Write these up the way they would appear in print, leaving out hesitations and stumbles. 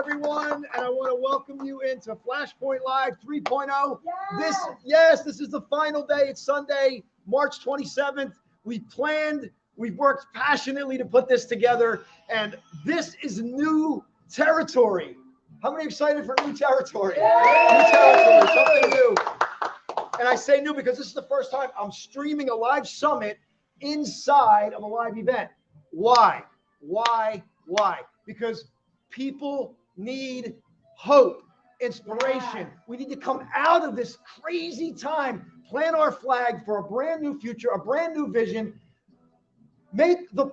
everyone, and I want to welcome you into Flashpoint Live 3.0. This is the final day. It's Sunday, March 27th. We've worked passionately to put this together, and this is new territory. How many are excited for new territory? New territory, something new. And I say new because this is the first time I'm streaming a live summit inside of a live event. Why? Because people need hope, inspiration. We need to come out of this crazy time, plant our flag for a brand new future, a brand new vision, make the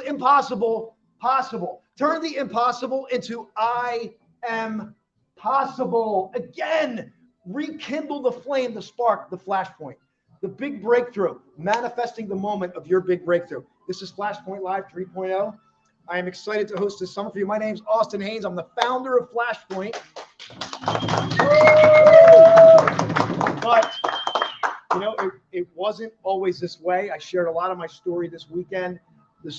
impossible possible. Turn the impossible into I am possible. Again, rekindle the flame, the spark, the flashpoint, the big breakthrough, manifesting the moment of your big breakthrough. This is Flashpoint Live 3.0. I am excited to host this summit for you. My name's Austin Haynes. I'm the founder of Flashpoint. But, you know, it wasn't always this way. I shared a lot of my story this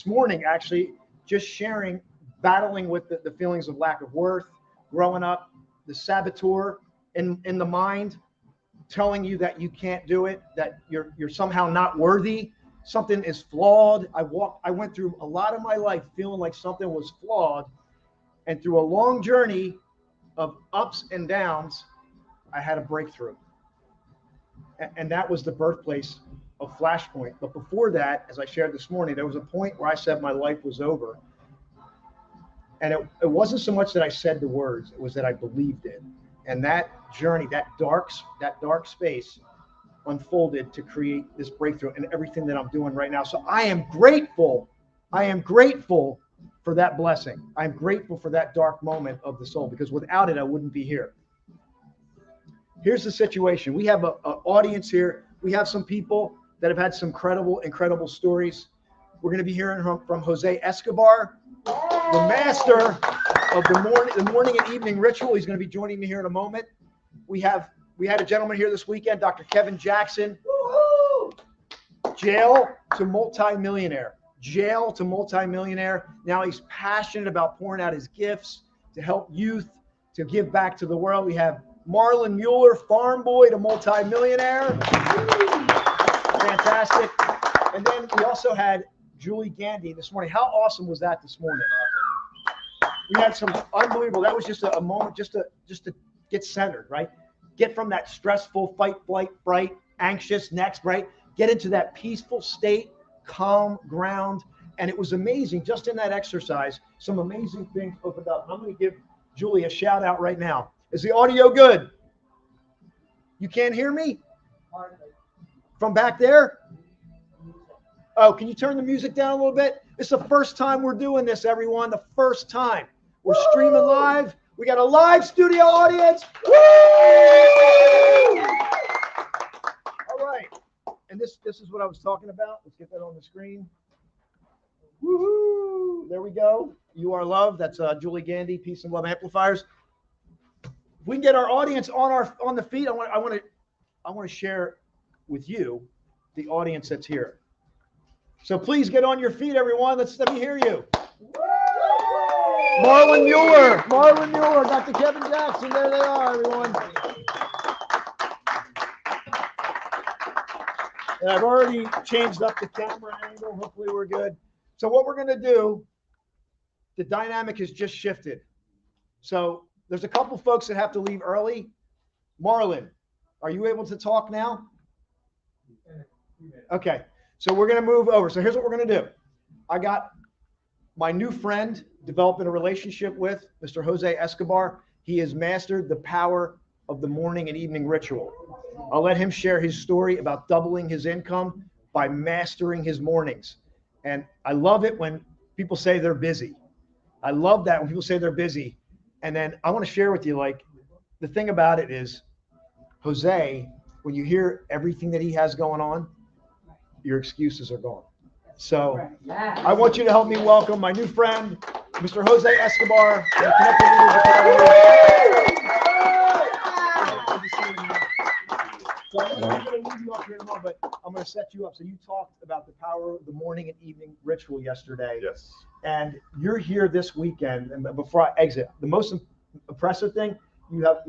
morning, actually, just sharing, battling with the feelings of lack of worth, growing up, the saboteur in the mind, telling you that you can't do it, that you're somehow not worthy. Something is flawed. I went through a lot of my life feeling like something was flawed. And through a long journey of ups and downs, I had a breakthrough. And that was the birthplace of Flashpoint. But before that, as I shared this morning, there was a point where I said my life was over. And it wasn't so much that I said the words, it was that I believed it. And that journey, that dark space, unfolded to create this breakthrough and everything that I'm doing right now. So I am grateful. For that blessing. I'm grateful for that dark moment of the soul, because without it, I wouldn't be here. Here's the situation. We have an audience here. We have some people that have had some incredible stories. We're going to be hearing from Jose Escobar, the master of the morning and evening ritual. He's going to be joining me here in a moment. We had a gentleman here this weekend, Dr. Kevin Jackson. Jail to multimillionaire. Now he's passionate about pouring out his gifts to help youth, to give back to the world. We have Marlon Mueller, farm boy to multimillionaire. Fantastic. And then we also had Julie Gandy this morning. How awesome was that this morning? We had some unbelievable. That was just a moment just to get centered, right? Get from that stressful fight, flight, fright, anxious next, right? Get into that peaceful state, calm ground. And it was amazing. Just in that exercise, some amazing things opened up. I'm going to give Julie a shout out right now. Is the audio good? You can't hear me? From back there? Oh, can you turn the music down a little bit? It's the first time we're doing this, everyone. The first time. We're streaming live. We got a live studio audience. Woo! All right. And this is what I was talking about. Let's get that on the screen. Woohoo! There we go. You are loved. That's Julie Gandy, Peace and Love Amplifiers. If we can get our audience on the feet, I want to share with you the audience that's here. So please get on your feet, everyone. Let me hear you. Marlon Mueller, Dr. Kevin Jackson. There they are, everyone. And I've already changed up the camera angle. Hopefully we're good. So what we're going to do, the dynamic has just shifted. So there's a couple folks that have to leave early. Marlon, are you able to talk now? Okay. So we're going to move over. So here's what we're going to do. I got my new friend developing a relationship with, Mr. Jose Escobar. He has mastered the power of the morning and evening ritual. I'll let him share his story about doubling his income by mastering his mornings. And I love it when people say they're busy. I love that when people say they're busy. And then I want to share with you, like, the thing about it is, Jose, when you hear everything that he has going on, your excuses are gone. So I want you to help me welcome my new friend, Mr. Jose Escobar. So I'm going to leave you up here in a moment, but I'm going to set you up. So you talked about the power of the morning and evening ritual yesterday. Yes. And you're here this weekend. And before I exit, the most impressive thing, you have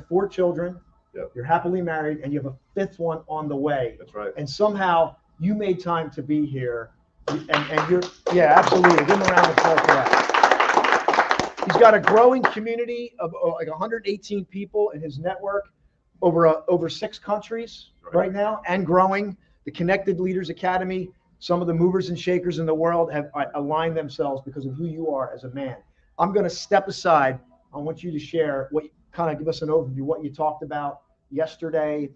4 children. Yep. You're happily married, and you have a 5th one on the way. That's right. And somehow you made time to be here, and you're, yeah, absolutely. Give him a round of applause for that. He's got a growing community of like 118 people in his network over 6 countries right now, and growing. The Connected Leaders Academy, some of the movers and shakers in the world have aligned themselves because of who you are as a man. I'm going to step aside. I want you to share kind of give us an overview, what you talked about yesterday,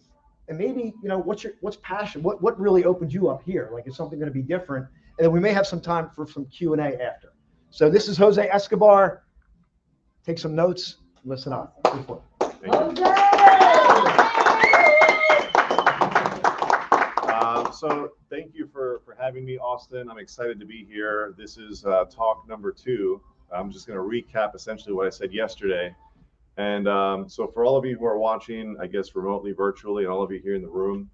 and maybe, what's passion, what really opened you up here? Like, is something going to be different? And then we may have some time for some Q&A after. So this is Jose Escobar. Take some notes, listen up. So thank you for having me, Austin. I'm excited to be here. This is talk number 2. I'm just going to recap essentially what I said yesterday. And so for all of you who are watching, I guess remotely, virtually, and all of you here in the room,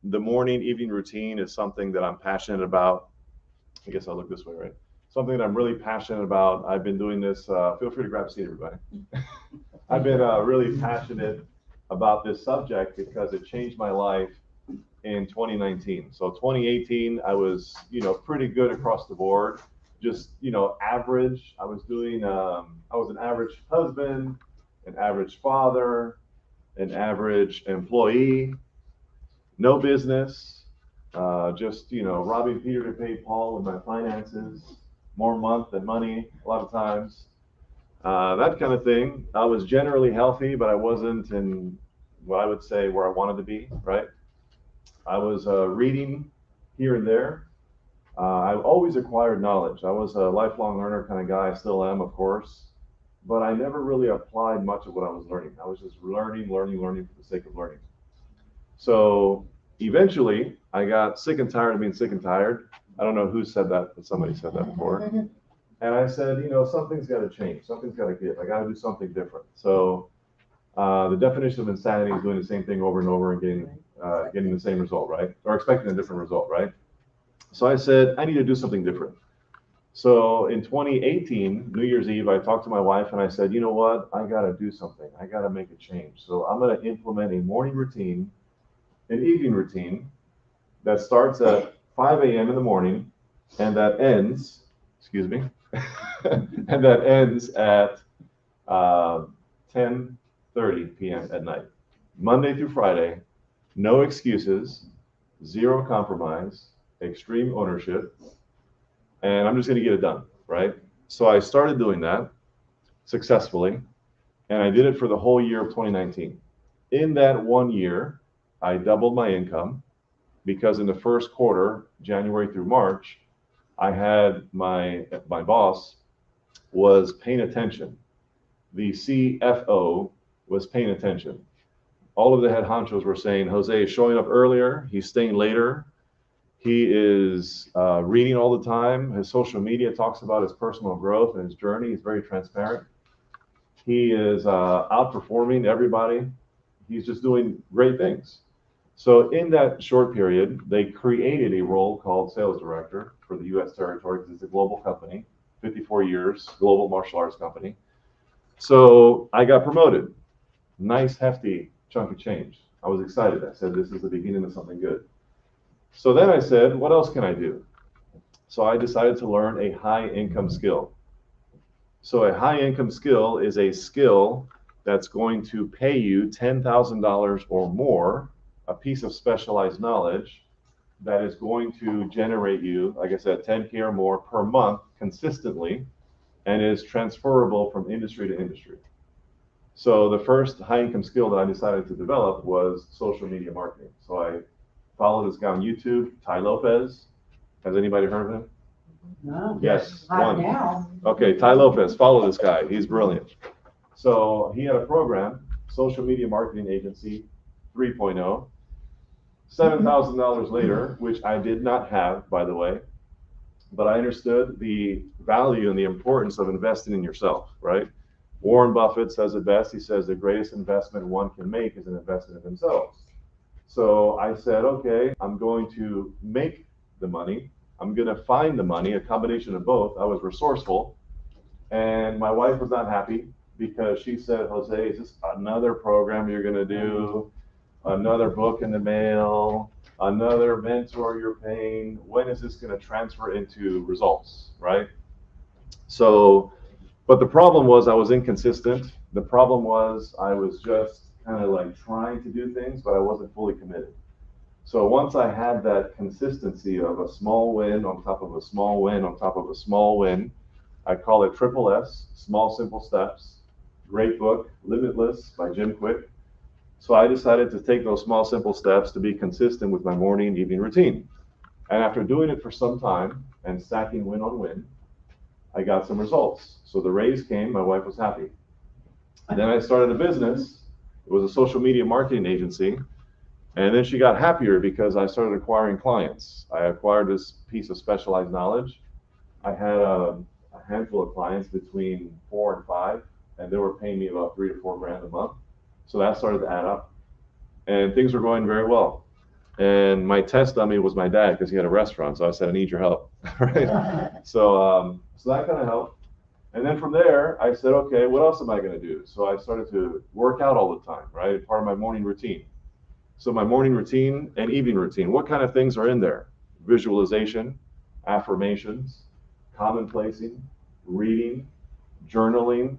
the morning, evening routine is something that I'm passionate about. I guess I'll look this way, right? Something that I'm really passionate about. I've been doing this. Feel free to grab a seat, everybody. I've been really passionate about this subject because it changed my life in 2019. So 2018, I was, pretty good across the board, just, average. I was an average husband, an average father, an average employee, no business, just, robbing Peter to pay Paul with my finances, more month than money, a lot of times, that kind of thing. I was generally healthy, but I wasn't in what I would say where I wanted to be, right? I was reading here and there. I always acquired knowledge. I was a lifelong learner kind of guy. I still am, of course. But I never really applied much of what I was learning. I was just learning for the sake of learning. So eventually, I got sick and tired of being sick and tired. I don't know who said that, but somebody said that before. And I said, something's got to change. Something's got to give. I got to do something different. So the definition of insanity is doing the same thing over and over and getting the same result, right? Or expecting a different result, right? So I said, I need to do something different. So in 2018, New Year's Eve, I talked to my wife and I said, you know what? I got to do something. I got to make a change. So I'm going to implement a morning routine, an evening routine that starts at 5 a.m. in the morning and that ends, and that ends at 10:30 p.m. at night. Monday through Friday, no excuses, zero compromise, extreme ownership, and I'm just going to get it done, right? So I started doing that successfully, and I did it for the whole year of 2019. In that 1 year, I doubled my income because in the first quarter, January through March, I had my boss was paying attention. The CFO was paying attention. All of the head honchos were saying, Jose is showing up earlier, he's staying later, he is reading all the time, his social media talks about his personal growth and his journey, he's very transparent. He is outperforming everybody, he's just doing great things. So in that short period, they created a role called sales director for the US territory because it's a global company, 54 years, global martial arts company. So I got promoted, nice hefty chunk of change. I was excited. I said, this is the beginning of something good. So then I said, what else can I do? So I decided to learn a high income skill. So a high income skill is a skill that's going to pay you $10,000 or more, a piece of specialized knowledge that is going to generate you, like I said, 10K or more per month consistently, and is transferable from industry to industry. So the first high income skill that I decided to develop was social media marketing. So I followed this guy on YouTube, Ty Lopez. Has anybody heard of him? No. Yes, Not one. now. Okay, Ty Lopez, follow this guy. He's brilliant. So he had a program, Social Media Marketing Agency 3.0. $7,000 later, which I did not have, by the way, but I understood the value and the importance of investing in yourself, right? Warren Buffett says it best. He says the greatest investment one can make is an investment in themselves. So I said, okay, I'm going to make the money. I'm going to find the money, a combination of both. I was resourceful, and my wife was not happy because she said, Jose, is this another program you're going to do? Another book in the mail? Another mentor you're paying? When is this going to transfer into results, right? So, but the problem was I was inconsistent. The problem was I was just kind of like trying to do things, but I wasn't fully committed. So once I had that consistency of a small win on top of a small win on top of a small win, I call it triple S, Small Simple Steps. Great book, Limitless by Jim Quick. So I decided to take those small simple steps to be consistent with my morning and evening routine. And after doing it for some time and stacking win on win, I got some results. So the raise came, my wife was happy. And then I started a business. It was a social media marketing agency. And then she got happier because I started acquiring clients. I acquired this piece of specialized knowledge. I had a handful of clients between 4 and 5, and they were paying me about $3 to $4 grand a month. So that started to add up, and things were going very well. And my test dummy was my dad because he had a restaurant. So I said, I need your help, right? So that kind of helped. And then from there, I said, okay, what else am I going to do? So I started to work out all the time, right? Part of my morning routine. So my morning routine and evening routine, what kind of things are in there? Visualization, affirmations, commonplacing, reading, journaling,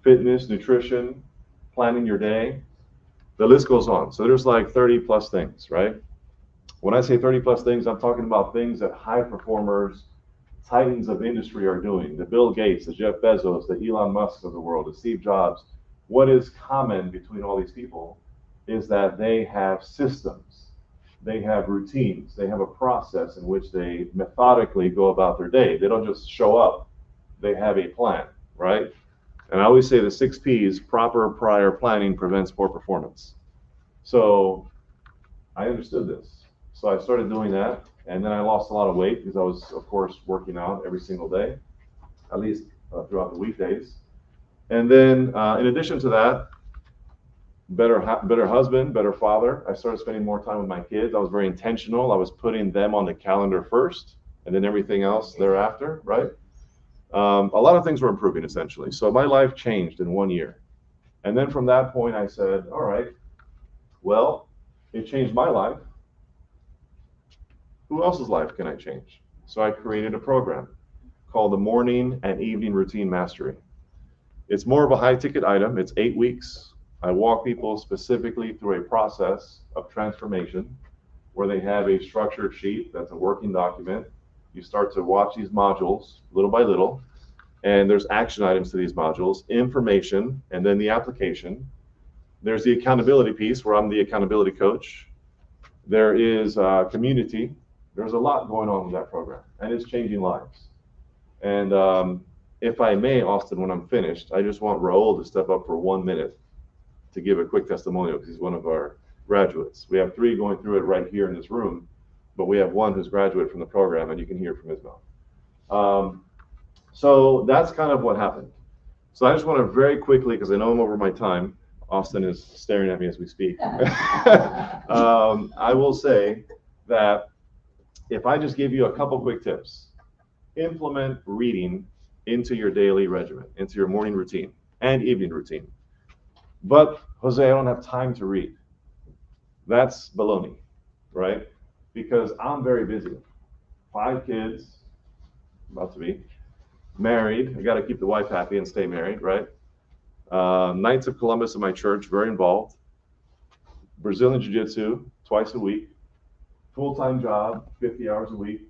fitness, nutrition, planning your day. The list goes on. So there's like 30 plus things, right? When I say 30 plus things, I'm talking about things that high performers, titans of industry are doing. The Bill Gates, the Jeff Bezos, the Elon Musk of the world, the Steve Jobs. What is common between all these people is that they have systems, they have routines, they have a process in which they methodically go about their day. They don't just show up, they have a plan, right? And I always say the 6 P's, proper prior planning prevents poor performance. So I understood this. So I started doing that, and then I lost a lot of weight because I was, of course, working out every single day, at least throughout the weekdays. And then in addition to that, better husband, better father. I started spending more time with my kids. I was very intentional. I was putting them on the calendar first and then everything else thereafter, right? A lot of things were improving essentially. So my life changed in 1 year. And then from that point, I said, all right, well, it changed my life. Who else's life can I change? So I created a program called the Morning and Evening Routine Mastery. It's more of a high ticket item. It's 8 weeks. I walk people specifically through a process of transformation where they have a structured sheet that's a working document. You start to watch these modules little by little, and there's action items to these modules, information, and then the application. There's the accountability piece where I'm the accountability coach. There is community. There's a lot going on with that program, and it's changing lives. And if I may, Austin, when I'm finished, I just want Raul to step up for 1 minute to give a quick testimonial because he's one of our graduates. We have 3 going through it right here in this room, but we have 1 who's graduated from the program, and you can hear from his mouth. So that's kind of what happened. So I just want to very quickly, because I know I'm over my time, Austin is staring at me as we speak. I will say that if I just give you a couple quick tips, implement reading into your daily regimen, into your morning routine and evening routine. But Jose, I don't have time to read. That's baloney, right? Because I'm very busy. 5 kids, about to be married. I got to keep the wife happy and stay married, right? Knights of Columbus in my church, very involved. Brazilian Jiu-Jitsu twice a week. Full-time job, 50 hours a week.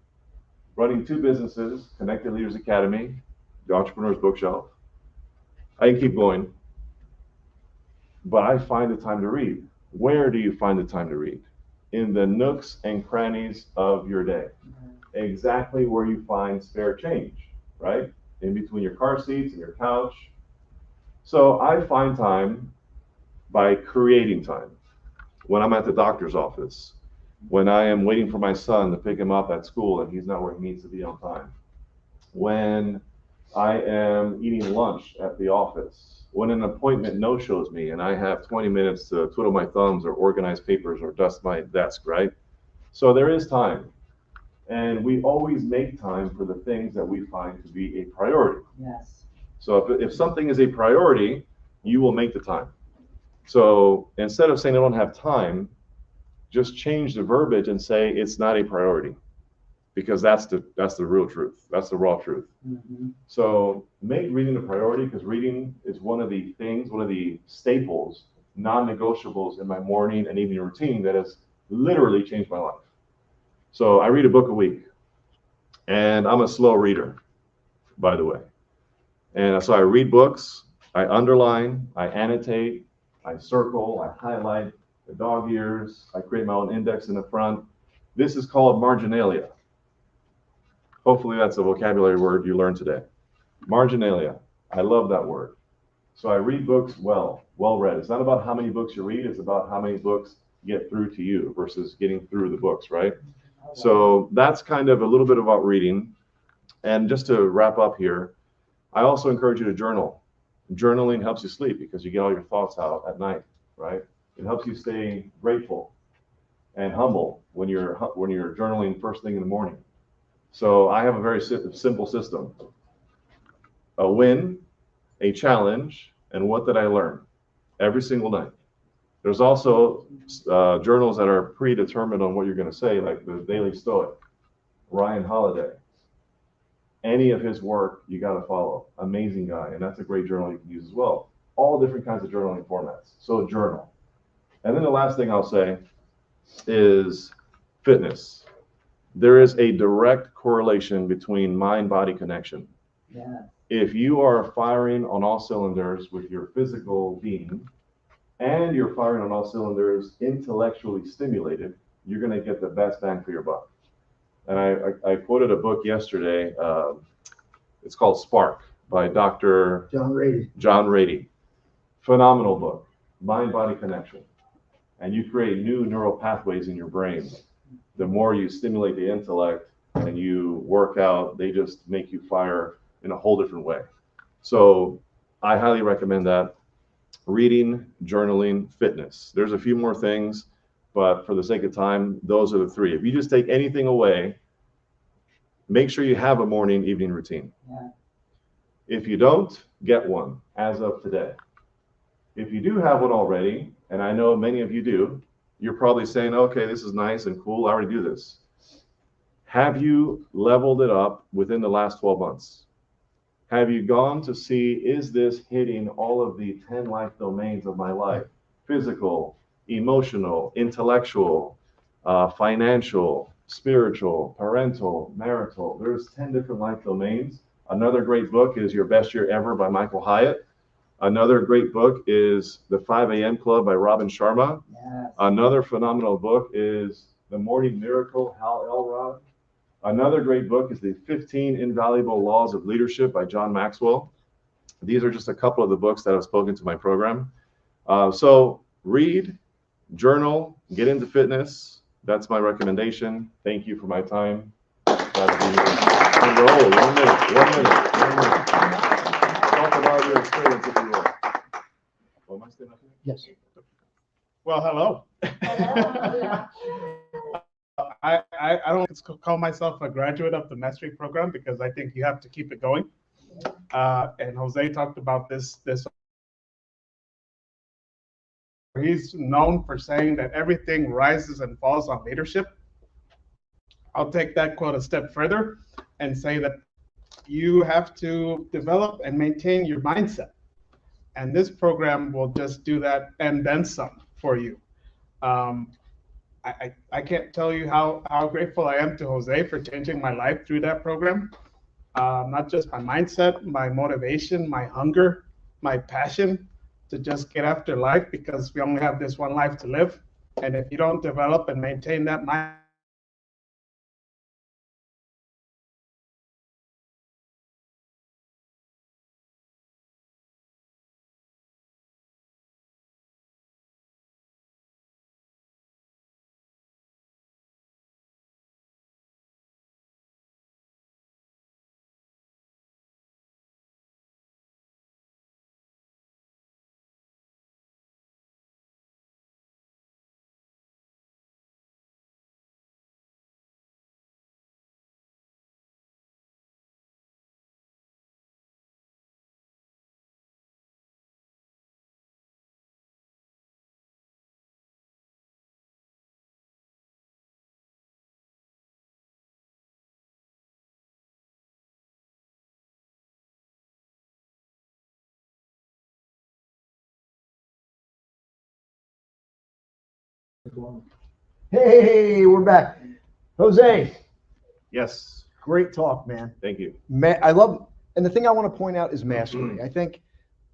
Running 2 businesses, Connected Leaders Academy, the Entrepreneur's Bookshelf. I can keep going. But I find the time to read. Where do you find the time to read? In the nooks and crannies of your day. Exactly where you find spare change, right? In between your car seats and your couch. So I find time by creating time. When I'm at the doctor's office, when I am waiting for my son to pick him up at school and he's not where he needs to be on time, when I am eating lunch at the office, when an appointment no-shows me and I have 20 minutes to twiddle my thumbs or organize papers or dust my desk, right? So there is time. And we always make time for the things that we find to be a priority. Yes. So if something is a priority, you will make the time. So instead of saying I don't have time, just change the verbiage and say it's not a priority, because that's the real truth. That's the raw truth. Mm-hmm. So make reading a priority, because reading is one of the staples, non-negotiables in my morning and evening routine that has literally changed my life. So I read a book a week, and I'm a slow reader, by the way. And so I read books, I underline, I annotate, I circle, I highlight the dog ears, I create my own index in the front. This is called marginalia. Hopefully that's a vocabulary word you learned today. Marginalia. I love that word. So I read books well read. It's not about how many books you read, it's about how many books get through to you versus getting through the books, right? So that's kind of a little bit about reading. And just to wrap up here, I also encourage you to journal. Journaling helps you sleep because you get all your thoughts out at night, right? It helps you stay grateful and humble when you're journaling first thing in the morning. So I have a very simple system: a win, a challenge, and what did I learn every single night. There's also journals that are predetermined on what you're going to say, like the Daily Stoic, Ryan Holiday. Any of his work you got to follow. Amazing guy, and that's a great journal you can use as well. All different kinds of journaling formats. So journal. And then the last thing I'll say is fitness. There is a direct correlation between mind-body connection. Yeah. If you are firing on all cylinders with your physical being, and you're firing on all cylinders intellectually stimulated, you're going to get the best bang for your buck. And I quoted a book yesterday. It's called Spark by Dr. John Rady. Phenomenal book, mind-body connection. And you create new neural pathways in your brain. The more you stimulate the intellect and you work out, they just make you fire in a whole different way. So I highly recommend that. Reading, journaling, fitness. There's a few more things, but for the sake of time, those are the three. If you just take anything away, make sure you have a morning, evening routine. Yeah. If you don't, get one as of today. If you do have one already, and I know many of you do, you're probably saying, okay, this is nice and cool, I already do this. Have you leveled it up within the last 12 months? Have you gone to see, is this hitting all of the 10 life domains of my life? Physical, emotional, intellectual, financial, spiritual, parental, marital. There's 10 different life domains. Another great book is Your Best Year Ever by Michael Hyatt. Another great book is The 5 a.m. Club by Robin Sharma. Yes. Another phenomenal book is The Morning Miracle, Hal Elrod. Another great book is The 15 Invaluable Laws of Leadership by John Maxwell. These are just a couple of the books that have spoken to my program. So read, journal, get into fitness. That's my recommendation. Thank you for my time. Glad to be here. Oh, 1 minute. Talk about your experience, if you will. Oh, am I still up here? Yes. Well, hello. I don't call myself a graduate of the mastery program because I think you have to keep it going. And Jose talked about this. He's known for saying that everything rises and falls on leadership. I'll take that quote a step further and say that you have to develop and maintain your mindset. And this program will just do that and then some for you. I can't tell you how grateful I am to Jose for changing my life through that program. Not just my mindset, my motivation, my hunger, my passion to just get after life, because we only have this one life to live. And if you don't develop and maintain that mindset, Hey, we're back. Jose, Yes. great talk, man. Thank you. I love, and the thing I want to point out is mastery. I think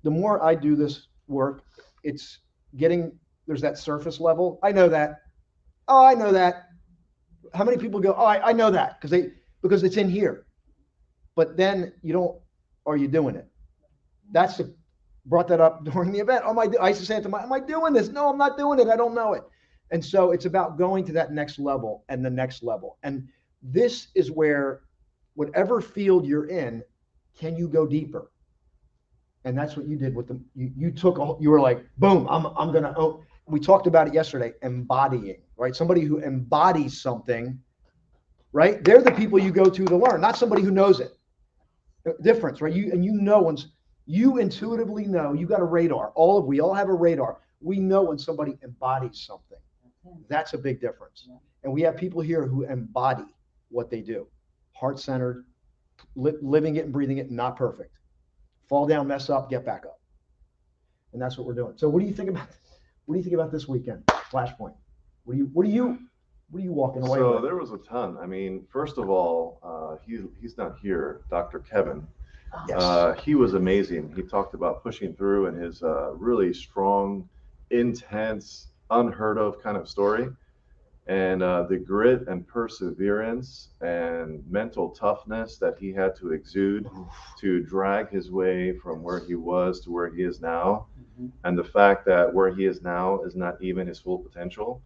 the more I do this work, it's there's that surface level. I know that. Oh, I know that. How many people go, oh, I know that because it's in here. But then are you doing it? Brought that up during the event. I used to say it to am I doing this? No, I'm not doing it. I don't know it. And so it's about going to that next level and the next level. And this is where whatever field you're in, can you go deeper? And that's what you did with you were like, boom, I'm going to, we talked about it yesterday, embodying, right? Somebody who embodies something, right? They're the people you go to learn, not somebody who knows it. Difference, right? Once you intuitively know, you got a radar. We all have a radar. We know when somebody embodies something. That's a big difference. And we have people here who embody what they do. Heart-centered, living it and breathing it, not perfect. Fall down, mess up, get back up. And that's what we're doing. So what do you think about this weekend? Flashpoint. What are you walking away with? So there was a ton. I mean, first of all, he's not here, Dr. Kevin. Yes. He was amazing. He talked about pushing through and his really strong, intense, unheard of kind of story. And the grit and perseverance and mental toughness that he had to exude to drag his way from where he was to where he is now. Mm-hmm. And the fact that where he is now is not even his full potential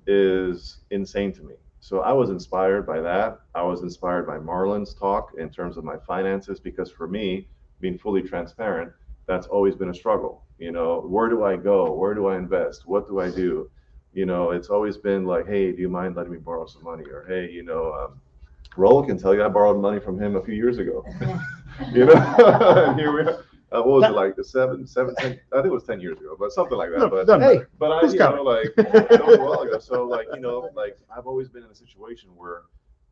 is insane to me. So I was inspired by that. I was inspired by Marlon's talk in terms of my finances, because for me, being fully transparent, that's always been a struggle. Where do I go? Where do I invest? What do I do? It's always been like, hey, do you mind letting me borrow some money? Or, hey, Raul can tell you I borrowed money from him a few years ago. And here we are. What was it, like the 7, 10, I think it was 10 years ago, but something like that. But hey, but I, that was a while ago. So I've always been in a situation where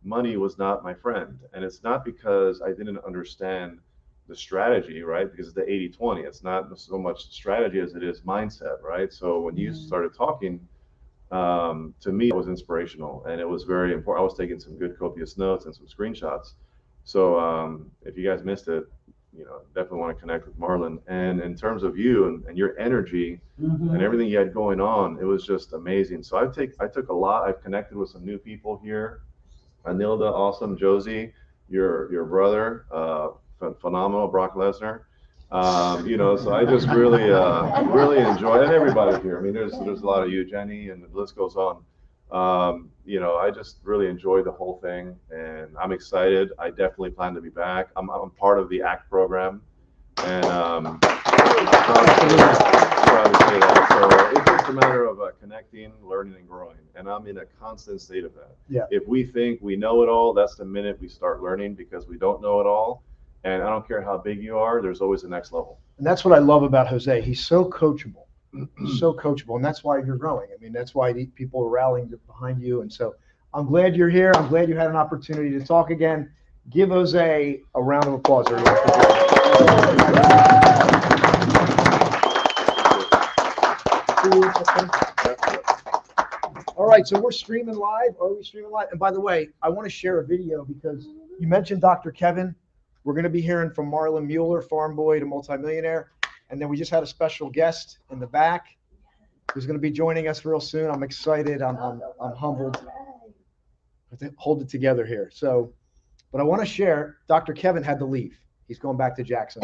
money was not my friend. And it's not because I didn't understand the strategy, right? Because it's the 80-20. It's not so much strategy as it is mindset, right? So when you started talking, to me, it was inspirational and it was very important. I was taking some good copious notes and some screenshots. So if you guys missed it, definitely want to connect with Marlon. And in terms of you and your energy and everything you had going on, it was just amazing. So I took a lot. I've connected with some new people here. Anilda, awesome. Josie, your brother, phenomenal. Brock Lesnar. So I just really enjoy, and everybody here. I mean, there's a lot of you, Jenny, and the list goes on. I just really enjoyed the whole thing, and I'm excited. I definitely plan to be back. I'm part of the ACT program, and proud to say that. So it's just a matter of connecting, learning, and growing, and I'm in a constant state of that. Yeah. If we think we know it all, that's the minute we start learning, because we don't know it all. And I don't care how big you are, there's always the next level. And that's what I love about Jose. He's so coachable, and that's why you're growing. I mean, that's why people are rallying behind you. And so I'm glad you're here. I'm glad you had an opportunity to talk again. Give Jose a round of applause. All right, so we're streaming live. Are we streaming live? And by the way, I want to share a video because you mentioned Dr. Kevin. We're going to be hearing from Marlon Mueller, farm boy to multimillionaire. And then we just had a special guest in the back who's going to be joining us real soon. I'm excited. I'm humbled. I think hold it together here. So, but I want to share, Dr. Kevin had to leave. He's going back to Jackson.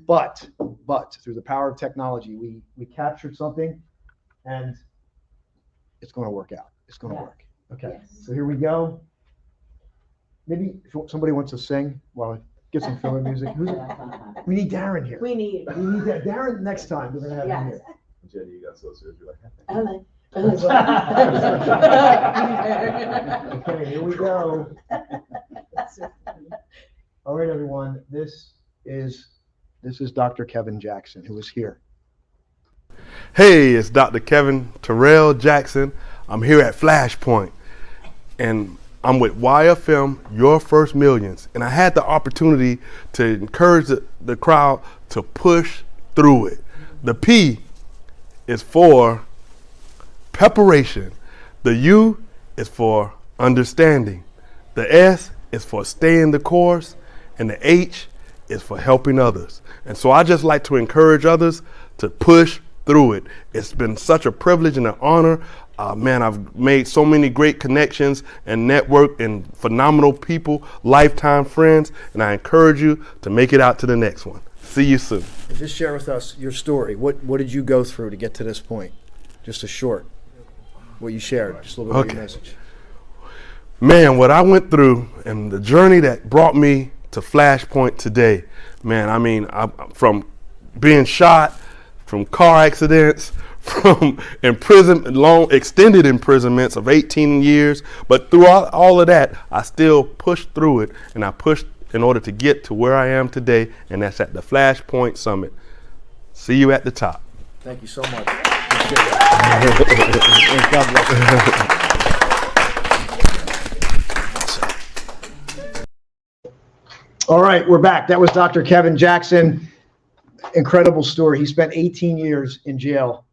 But through the power of technology, we captured something, and it's going to work out. It's going to work. Okay. So here we go. Maybe if somebody wants to sing while I get some filler music. We need Darren here. We need that. Darren next time. We're going to have him here. Jenny, you got so serious. You're like, okay, here we go. All right, everyone. This is Dr. Kevin Jackson, who is here. Hey, it's Dr. Kevin Terrell Jackson. I'm here at Flashpoint, and I'm with YFM, Your First Millions, and I had the opportunity to encourage the crowd to push through it. The P is for preparation. The U is for understanding. The S is for staying the course. And the H is for helping others. And so I just like to encourage others to push through it. It's been such a privilege and an honor. Man, I've made so many great connections and network and phenomenal people, lifetime friends, and I encourage you to make it out to the next one. See you soon. Just share with us your story. What did you go through to get to this point? Just a short, what you shared, just a little bit of your message. Man, what I went through and the journey that brought me to Flashpoint today, man, I mean, from being shot, from car accidents, from long extended imprisonments of 18 years, but through all of that, I still pushed through it, and I pushed in order to get to where I am today, and that's at the Flashpoint Summit. See you at the top. Thank you so much. God bless you. All right, we're back. That was Dr. Kevin Jackson. Incredible story. He spent 18 years in jail,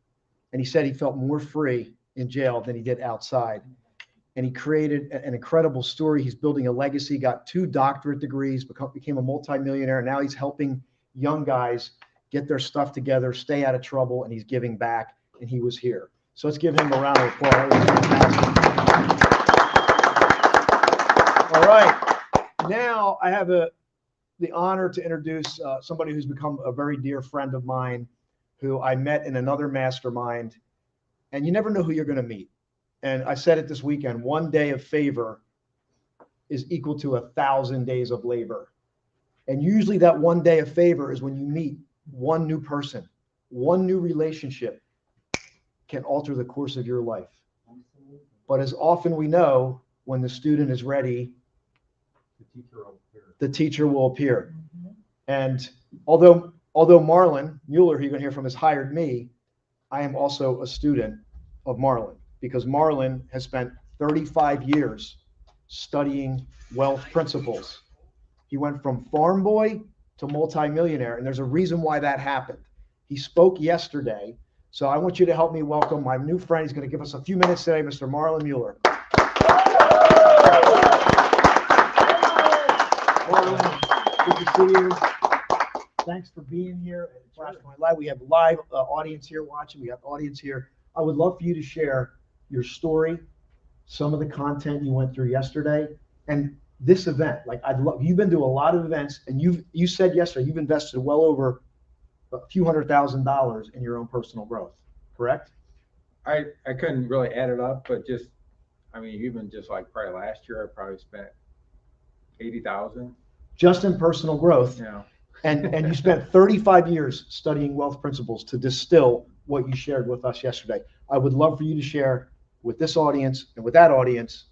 and he said he felt more free in jail than he did outside. And he created an incredible story. He's building a legacy, got 2 doctorate degrees, became a multimillionaire. Now he's helping young guys get their stuff together, stay out of trouble, and he's giving back, and he was here. So let's give him a round of applause. That was fantastic. All right. Now I have the honor to introduce somebody who's become a very dear friend of mine, who I met in another mastermind, and you never know who you're going to meet. And I said it this weekend, 1 day of favor is equal to 1,000 days of labor. And usually that 1 day of favor is when you meet one new person, one new relationship can alter the course of your life. But as often we know, when the student is ready, the teacher will appear. And although Marlon Mueller, who you're going to hear from, has hired me, I am also a student of Marlon, because Marlon has spent 35 years studying wealth principles. He went from farm boy to multimillionaire, and there's a reason why that happened. He spoke yesterday, so I want you to help me welcome my new friend. He's going to give us a few minutes today, Mr. Marlon Mueller. Marlon, good to see you. Thanks for being here at Flashpoint Live. We have live audience here watching. We have audience here. I would love for you to share your story, some of the content you went through yesterday, and this event. Like, you've been to a lot of events, and you said yesterday you've invested well over a few $100,000 in your own personal growth, correct? I couldn't really add it up, but just, I mean, even just like probably last year, I probably spent 80,000. Just in personal growth. Yeah. And you spent 35 years studying wealth principles to distill what you shared with us yesterday. I would love for you to share with this audience and with that audience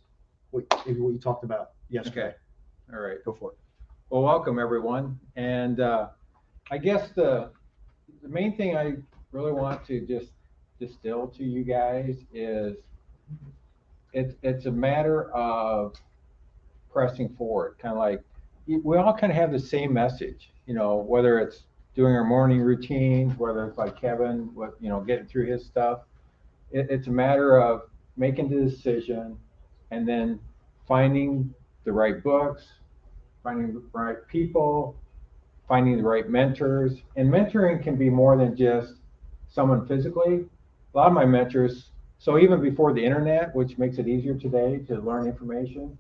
what you talked about yesterday. Okay. All right. Go for it. Well, welcome everyone. And I guess the main thing I really want to just distill to you guys is it's a matter of pressing forward. Kind of like we all kind of have the same message, you know, whether it's doing our morning routines, whether it's like Kevin with, you know, getting through his stuff. It's a matter of making the decision and then finding the right books, finding the right people, finding the right mentors. And mentoring can be more than just someone physically. A lot of my mentors, so even before the internet, which makes it easier today to learn information,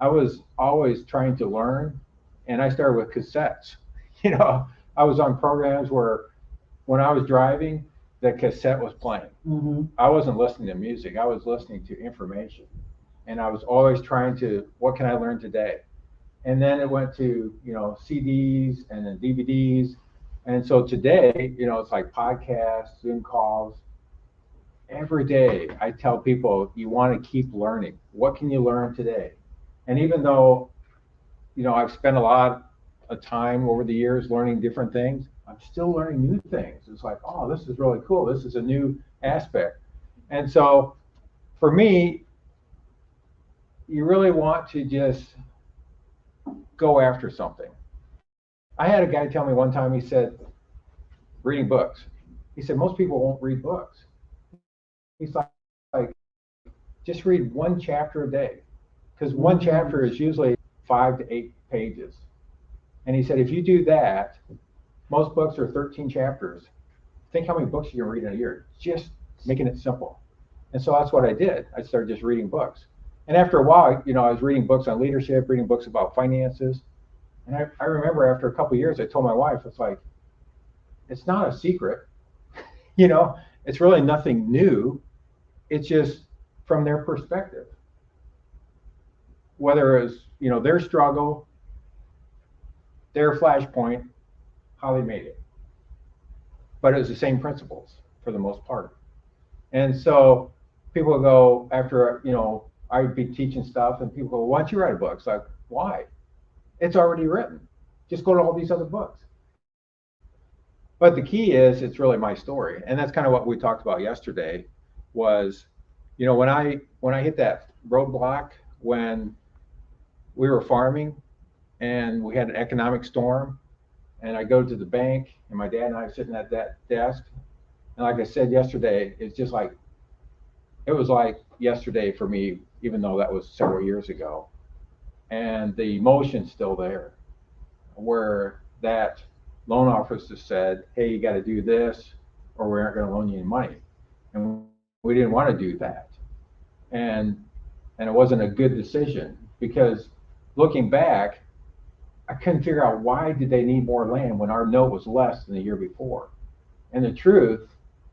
I was always trying to learn, and I started with cassettes. You know, I was on programs where when I was driving, the cassette was playing. Mm-hmm. I wasn't listening to music, I was listening to information. And I was always trying to, what can I learn today? And then it went to, you know, CDs and then DVDs. And so today, you know, it's like podcasts, Zoom calls. Every day I tell people, you want to keep learning. What can you learn today? And even though, you know, I've spent a lot of time over the years learning different things, I'm still learning new things. It's like, oh, this is really cool. This is a new aspect. And so for me, you really want to just go after something. I had a guy tell me one time, he said, reading books. He said, most people won't read books. He's like, just read one chapter a day, because one chapter is usually 5 to 8 pages. And he said, if you do that, most books are 13 chapters. Think how many books you can read in a year, just making it simple. And so that's what I did. I started just reading books. And after a while, I was reading books on leadership, reading books about finances. And I remember after a couple of years, I told my wife, it's like, it's not a secret. It's really nothing new. It's just from their perspective. Whether it's, their struggle, their flashpoint, how they made it. But it was the same principles for the most part. And so people go after, I'd be teaching stuff and people go, why don't you write a book? It's like, why? It's already written. Just go to all these other books. But the key is, it's really my story. And that's kind of what we talked about yesterday was, when I hit that roadblock, when we were farming and we had an economic storm, and I go to the bank and my dad and I are sitting at that desk. And like I said yesterday, it's just like, it was like yesterday for me, even though that was several years ago. And the emotion's still there, where that loan officer said, hey, you got to do this or we aren't going to loan you any money. And we didn't want to do that. And it wasn't a good decision, because looking back, I couldn't figure out why did they need more land when our note was less than the year before. And the truth,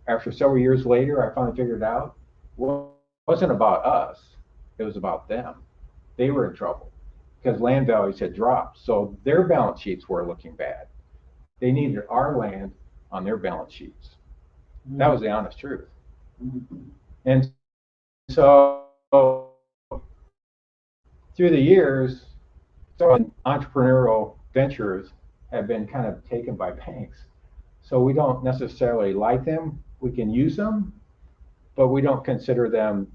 after several years later, I finally figured out, well, it wasn't about us. It was about them. They were in trouble because land values had dropped. So their balance sheets were looking bad. They needed our land on their balance sheets. That was the honest truth. And so through the years, so entrepreneurial ventures have been kind of taken by banks. So we don't necessarily like them. We can use them, but we don't consider them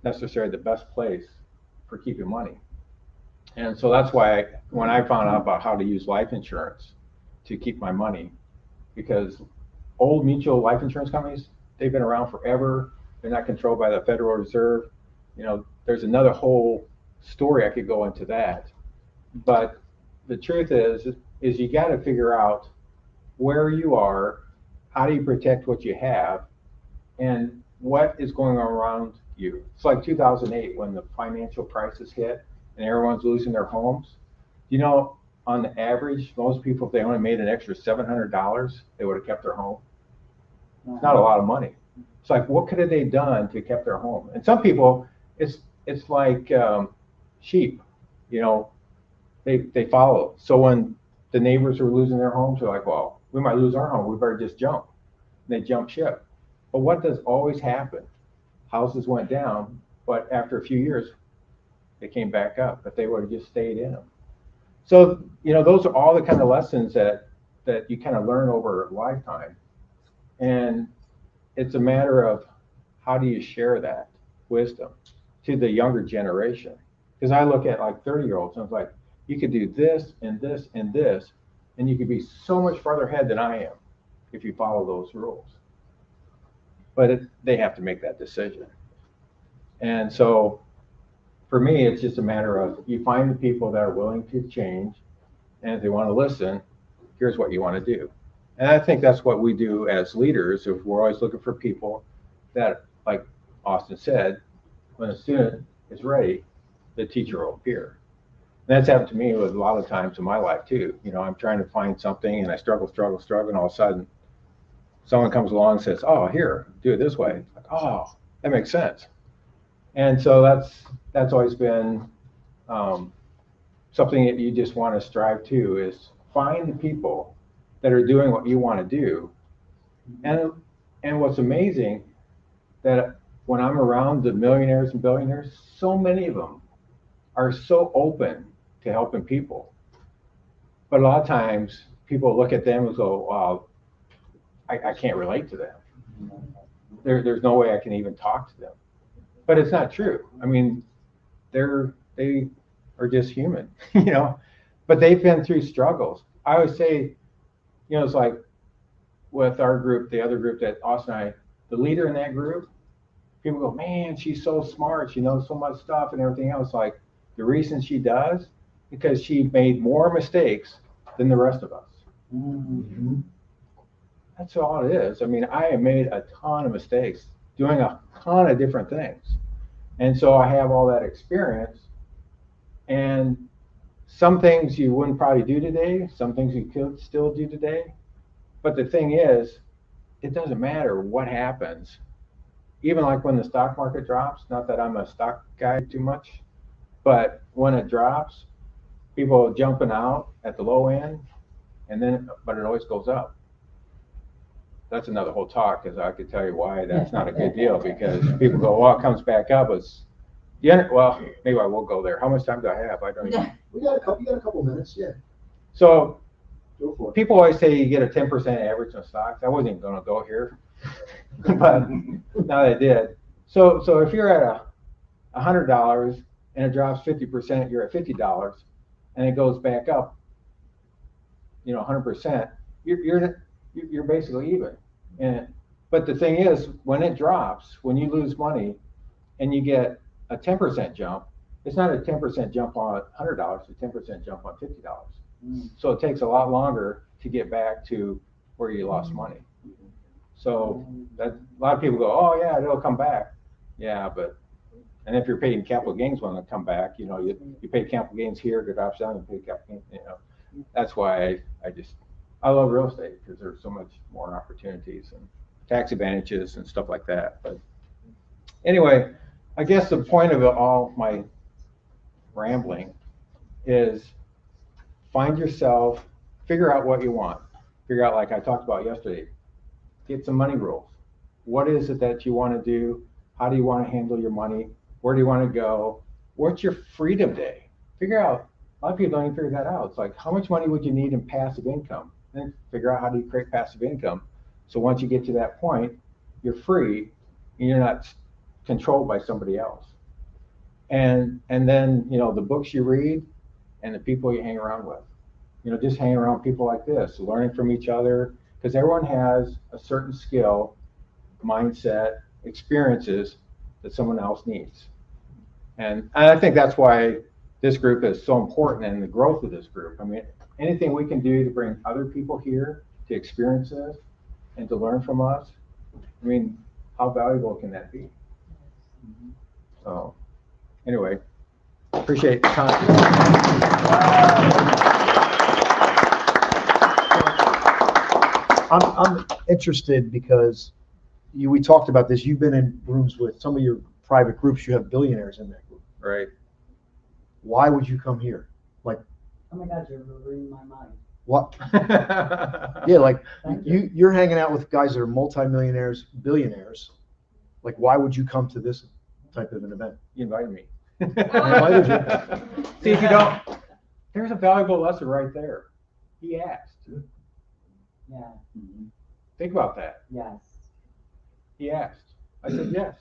necessarily the best place for keeping money. And so that's why when I found out about how to use life insurance to keep my money, because old mutual life insurance companies, they've been around forever. They're not controlled by the Federal Reserve. There's another whole story I could go into that. But the truth is you got to figure out where you are, how do you protect what you have, and what is going on around you. It's like 2008 when the financial crisis hit and everyone's losing their homes. On the average, most people, if they only made an extra $700, they would have kept their home. It's not a lot of money. It's like, what could have they done to keep their home? And some people, it's like sheep, they follow. So when the neighbors were losing their homes, they're like, well, we might lose our home. We better just jump. And they jump ship. But what does always happen? Houses went down, but after a few years, they came back up, but they would have just stayed in them. So, those are all the kind of lessons that you kind of learn over a lifetime. And it's a matter of how do you share that wisdom to the younger generation? Because I look at like 30-year-olds and I was like, you could do this and this and this, and you could be so much farther ahead than I am if you follow those rules. But they have to make that decision. And so for me, it's just a matter of you find the people that are willing to change, and if they want to listen, here's what you want to do. And I think that's what we do as leaders. If we're always looking for people that, like Austin said, when a student is ready, the teacher will appear. And that's happened to me with a lot of times in my life too. I'm trying to find something and I struggle, and all of a sudden someone comes along and says, oh, here, do it this way. Like, oh, that makes sense. And so that's always been something that you just want to strive to, is find the people that are doing what you want to do. And what's amazing, that when I'm around the millionaires and billionaires, so many of them are so open to helping people. But a lot of times people look at them and go, wow, I can't relate to them. There's no way I can even talk to them. But it's not true. I mean, they are just human, but they've been through struggles. I always say, it's like with our group, the other group that Austin and I, the leader in that group, people go, man, she's so smart. She knows so much stuff and everything else. Like, the reason she does, because she made more mistakes than the rest of us. Mm-hmm. That's all it is. I mean, I have made a ton of mistakes doing a ton of different things. And so I have all that experience. And some things you wouldn't probably do today, some things you could still do today. But the thing is, it doesn't matter what happens. Even like when the stock market drops, not that I'm a stock guy too much, but when it drops, people are jumping out at the low end, but it always goes up. That's another whole talk, because I could tell you why that's not a good deal, because people go, well, it comes back up. Well, maybe I will go there. How much time do I have? I don't even. You got a couple minutes, yeah. So Go for it. people always say you get a 10% average on stocks. I wasn't even going to go here, but now I did. So if you're at $100 and it drops 50%, you're at $50, and it goes back up, 100%. You're basically even. But the thing is, when it drops, when you lose money, and you get a 10% jump, it's not a 10% jump on $100, it's a 10% jump on $50. So it takes a lot longer to get back to where you lost money. So that a lot of people go, oh yeah, it'll come back. Yeah, and if you're paying capital gains when they come back, you pay capital gains here, it drops down, you pay capital gains, That's why I love real estate, because there's so much more opportunities and tax advantages and stuff like that. But anyway, I guess the point of all my rambling is find yourself, figure out what you want. Figure out, like I talked about yesterday, get some money rules. What is it that you want to do? How do you want to handle your money? Where do you want to go? What's your freedom day? Figure out, a lot of people don't even figure that out. It's like, how much money would you need in passive income? Then figure out how do you create passive income. So once you get to that point, you're free and you're not controlled by somebody else. And then, the books you read and the people you hang around with. Just hang around people like this, learning from each other, because everyone has a certain skill, mindset, experiences that someone else needs. And I think that's why this group is so important, and the growth of this group. I mean, anything we can do to bring other people here to experience this and to learn from us, I mean, how valuable can that be? So anyway, appreciate the time. I'm interested because we talked about this. You've been in rooms with some of your private groups. You have billionaires in that group. Right. Why would you come here? Like, oh my God, you're reading my mind. what? Yeah, like you're hanging out with guys that are multimillionaires, billionaires. Like, why would you come to this type of an event? You invited me. Invited you. See, if you don't, there's a valuable lesson right there. He asked. Yeah. Think about that. Yes. He asked. I said yes.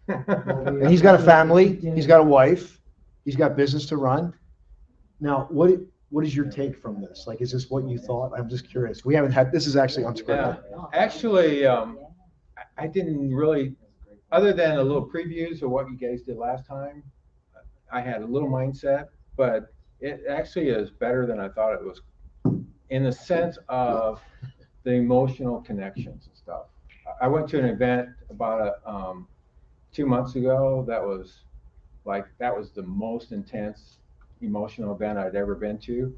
And he's got a family. He's got a wife. He's got business to run. Now, what is your take from this? Like, is this what you thought? I'm just curious. We haven't had, this is actually unscripted. Yeah. Actually, I didn't really, other than a little previews of what you guys did last time, I had a little mindset, but it actually is better than I thought it was, in the sense of the emotional connections and stuff. I went to an event about 2 months ago that was the most intense emotional event I'd ever been to.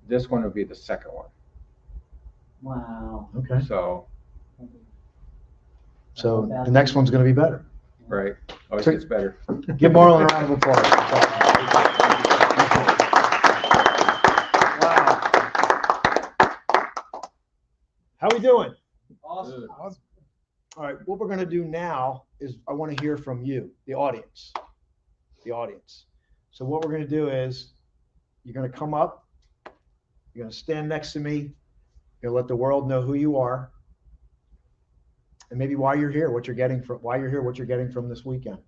This one would be the second one. Wow. Okay. So the next one's going to be better. right, always gets better. Give Marlon a round of applause. Wow. How we doing? Awesome. All right, what we're going to do now is I want to hear from you, the audience. The audience. So what we're going to do is you're going to come up, you're going to stand next to me, you're going to let the world know who you are, and maybe why you're here, what you're getting from this weekend.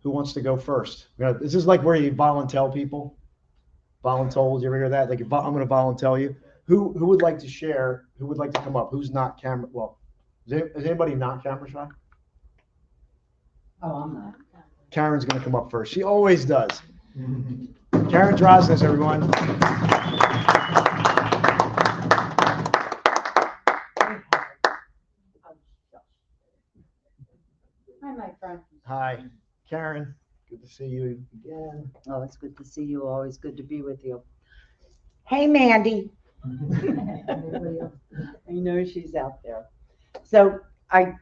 Who wants to go first? This is like where you volunteer people. Voluntold, you ever hear that? Like, I'm going to volunteer you. Who would like to share? Who would like to come up? Who's not camera? Well, Is anybody not camera shy? Oh, I'm not. Karen's going to come up first. She always does. Karen Drosnes, everyone. Hi, my friend. Hi, Karen. Good to see you again. Oh, it's good to see you. Always good to be with you. Hey, Mandy. I know she's out there. So I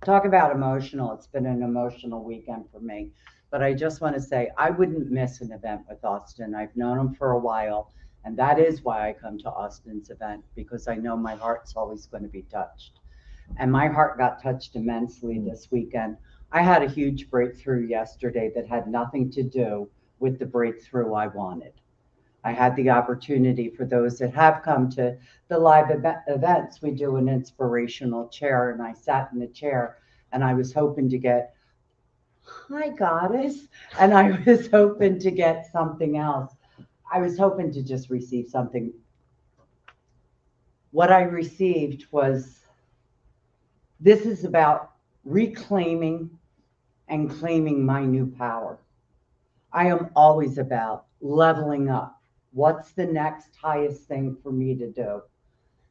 talk about emotional. It's been an emotional weekend for me. But I just want to say I wouldn't miss an event with Austin. I've known him for a while. And that is why I come to Austin's event, because I know my heart's always going to be touched. And my heart got touched immensely this weekend. I had a huge breakthrough yesterday that had nothing to do with the breakthrough I wanted. I had the opportunity, for those that have come to the live events, we do an inspirational chair, and I sat in the chair and I was hoping to get, hi goddess, and I was hoping to get something else. I was hoping to just receive something. What I received was, this is about reclaiming and claiming my new power. I am always about leveling up. What's the next highest thing for me to do?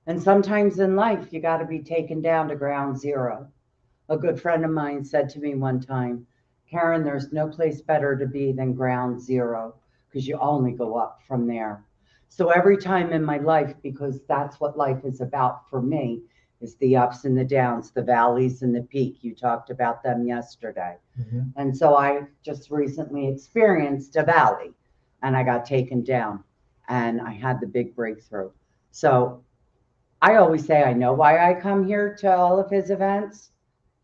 And sometimes in life, you got to be taken down to ground zero. A good friend of mine said to me one time, Karen, there's no place better to be than ground zero, because you only go up from there. So every time in my life, because that's what life is about for me, is the ups and the downs, the valleys and the peak. You talked about them yesterday. Mm-hmm. And so I just recently experienced a valley, and I got taken down, and I had the big breakthrough. So I always say I know why I come here to all of his events,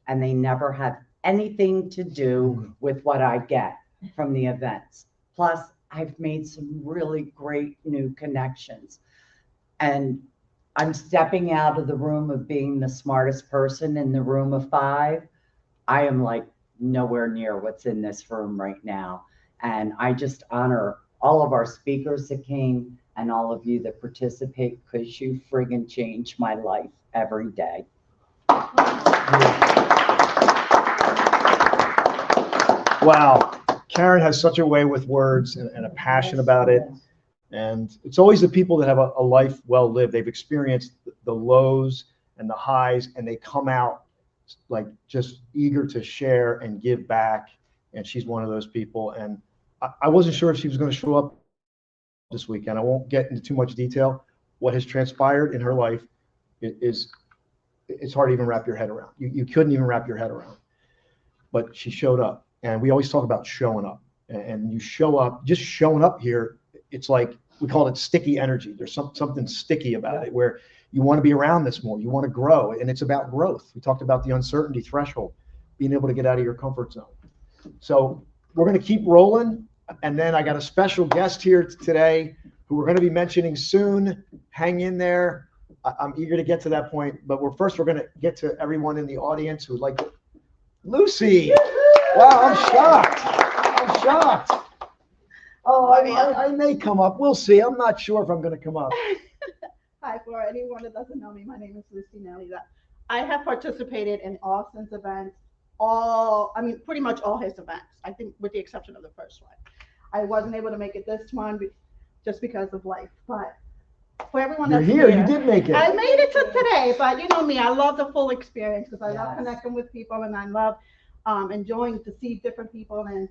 and they never have anything to do with what I get from the events. Plus, I've made some really great new connections. And I'm stepping out of the room of being the smartest person in the room of 5. I am like nowhere near what's in this room right now. And I just honor all of our speakers that came and all of you that participate, because you friggin' change my life every day. Wow. Karen has such a way with words and a passion about it. And it's always the people that have a life well lived. They've experienced the lows and the highs, and they come out like just eager to share and give back. And she's one of those people. And I wasn't sure if she was going to show up this weekend. I won't get into too much detail. What has transpired in her life is it's hard to even wrap your head around. You couldn't even wrap your head around. But she showed up. And we always talk about showing up. And you show up, just showing up here, it's like, we call it sticky energy. There's something sticky about it, where you want to be around this more. You want to grow, and it's about growth. We talked about the uncertainty threshold, being able to get out of your comfort zone. So we're going to keep rolling. And then I got a special guest here today who we're going to be mentioning soon. Hang in there. I'm eager to get to that point. But we're going to get to everyone in the audience who would like to. Lucy. Wow, I'm shocked. Oh, I may come up. We'll see. I'm not sure if I'm going to come up. Hi, for anyone that doesn't know me, my name is Lucy Nelly. I have participated in Austin's events, pretty much all his events, I think with the exception of the first one. I wasn't able to make it this one just because of life, but for everyone You're that's here. You did make it. I made it to today, but you know me, I love the full experience, because I love Yes. connecting with people, and I love enjoying to see different people and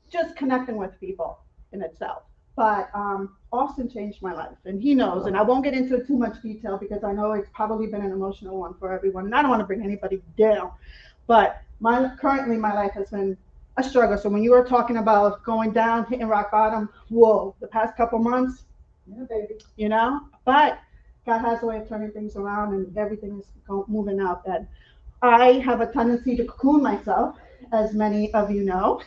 just connecting with people in itself. But Austin changed my life, and he knows, and I won't get into too much detail because I know it's probably been an emotional one for everyone, and I don't want to bring anybody down, but currently my life has been a struggle. So when you were talking about going down, hitting rock bottom, whoa, the past couple months, Yeah, baby. you know, but God has a way of turning things around, and everything is moving up. And I have a tendency to cocoon myself, as many of you know.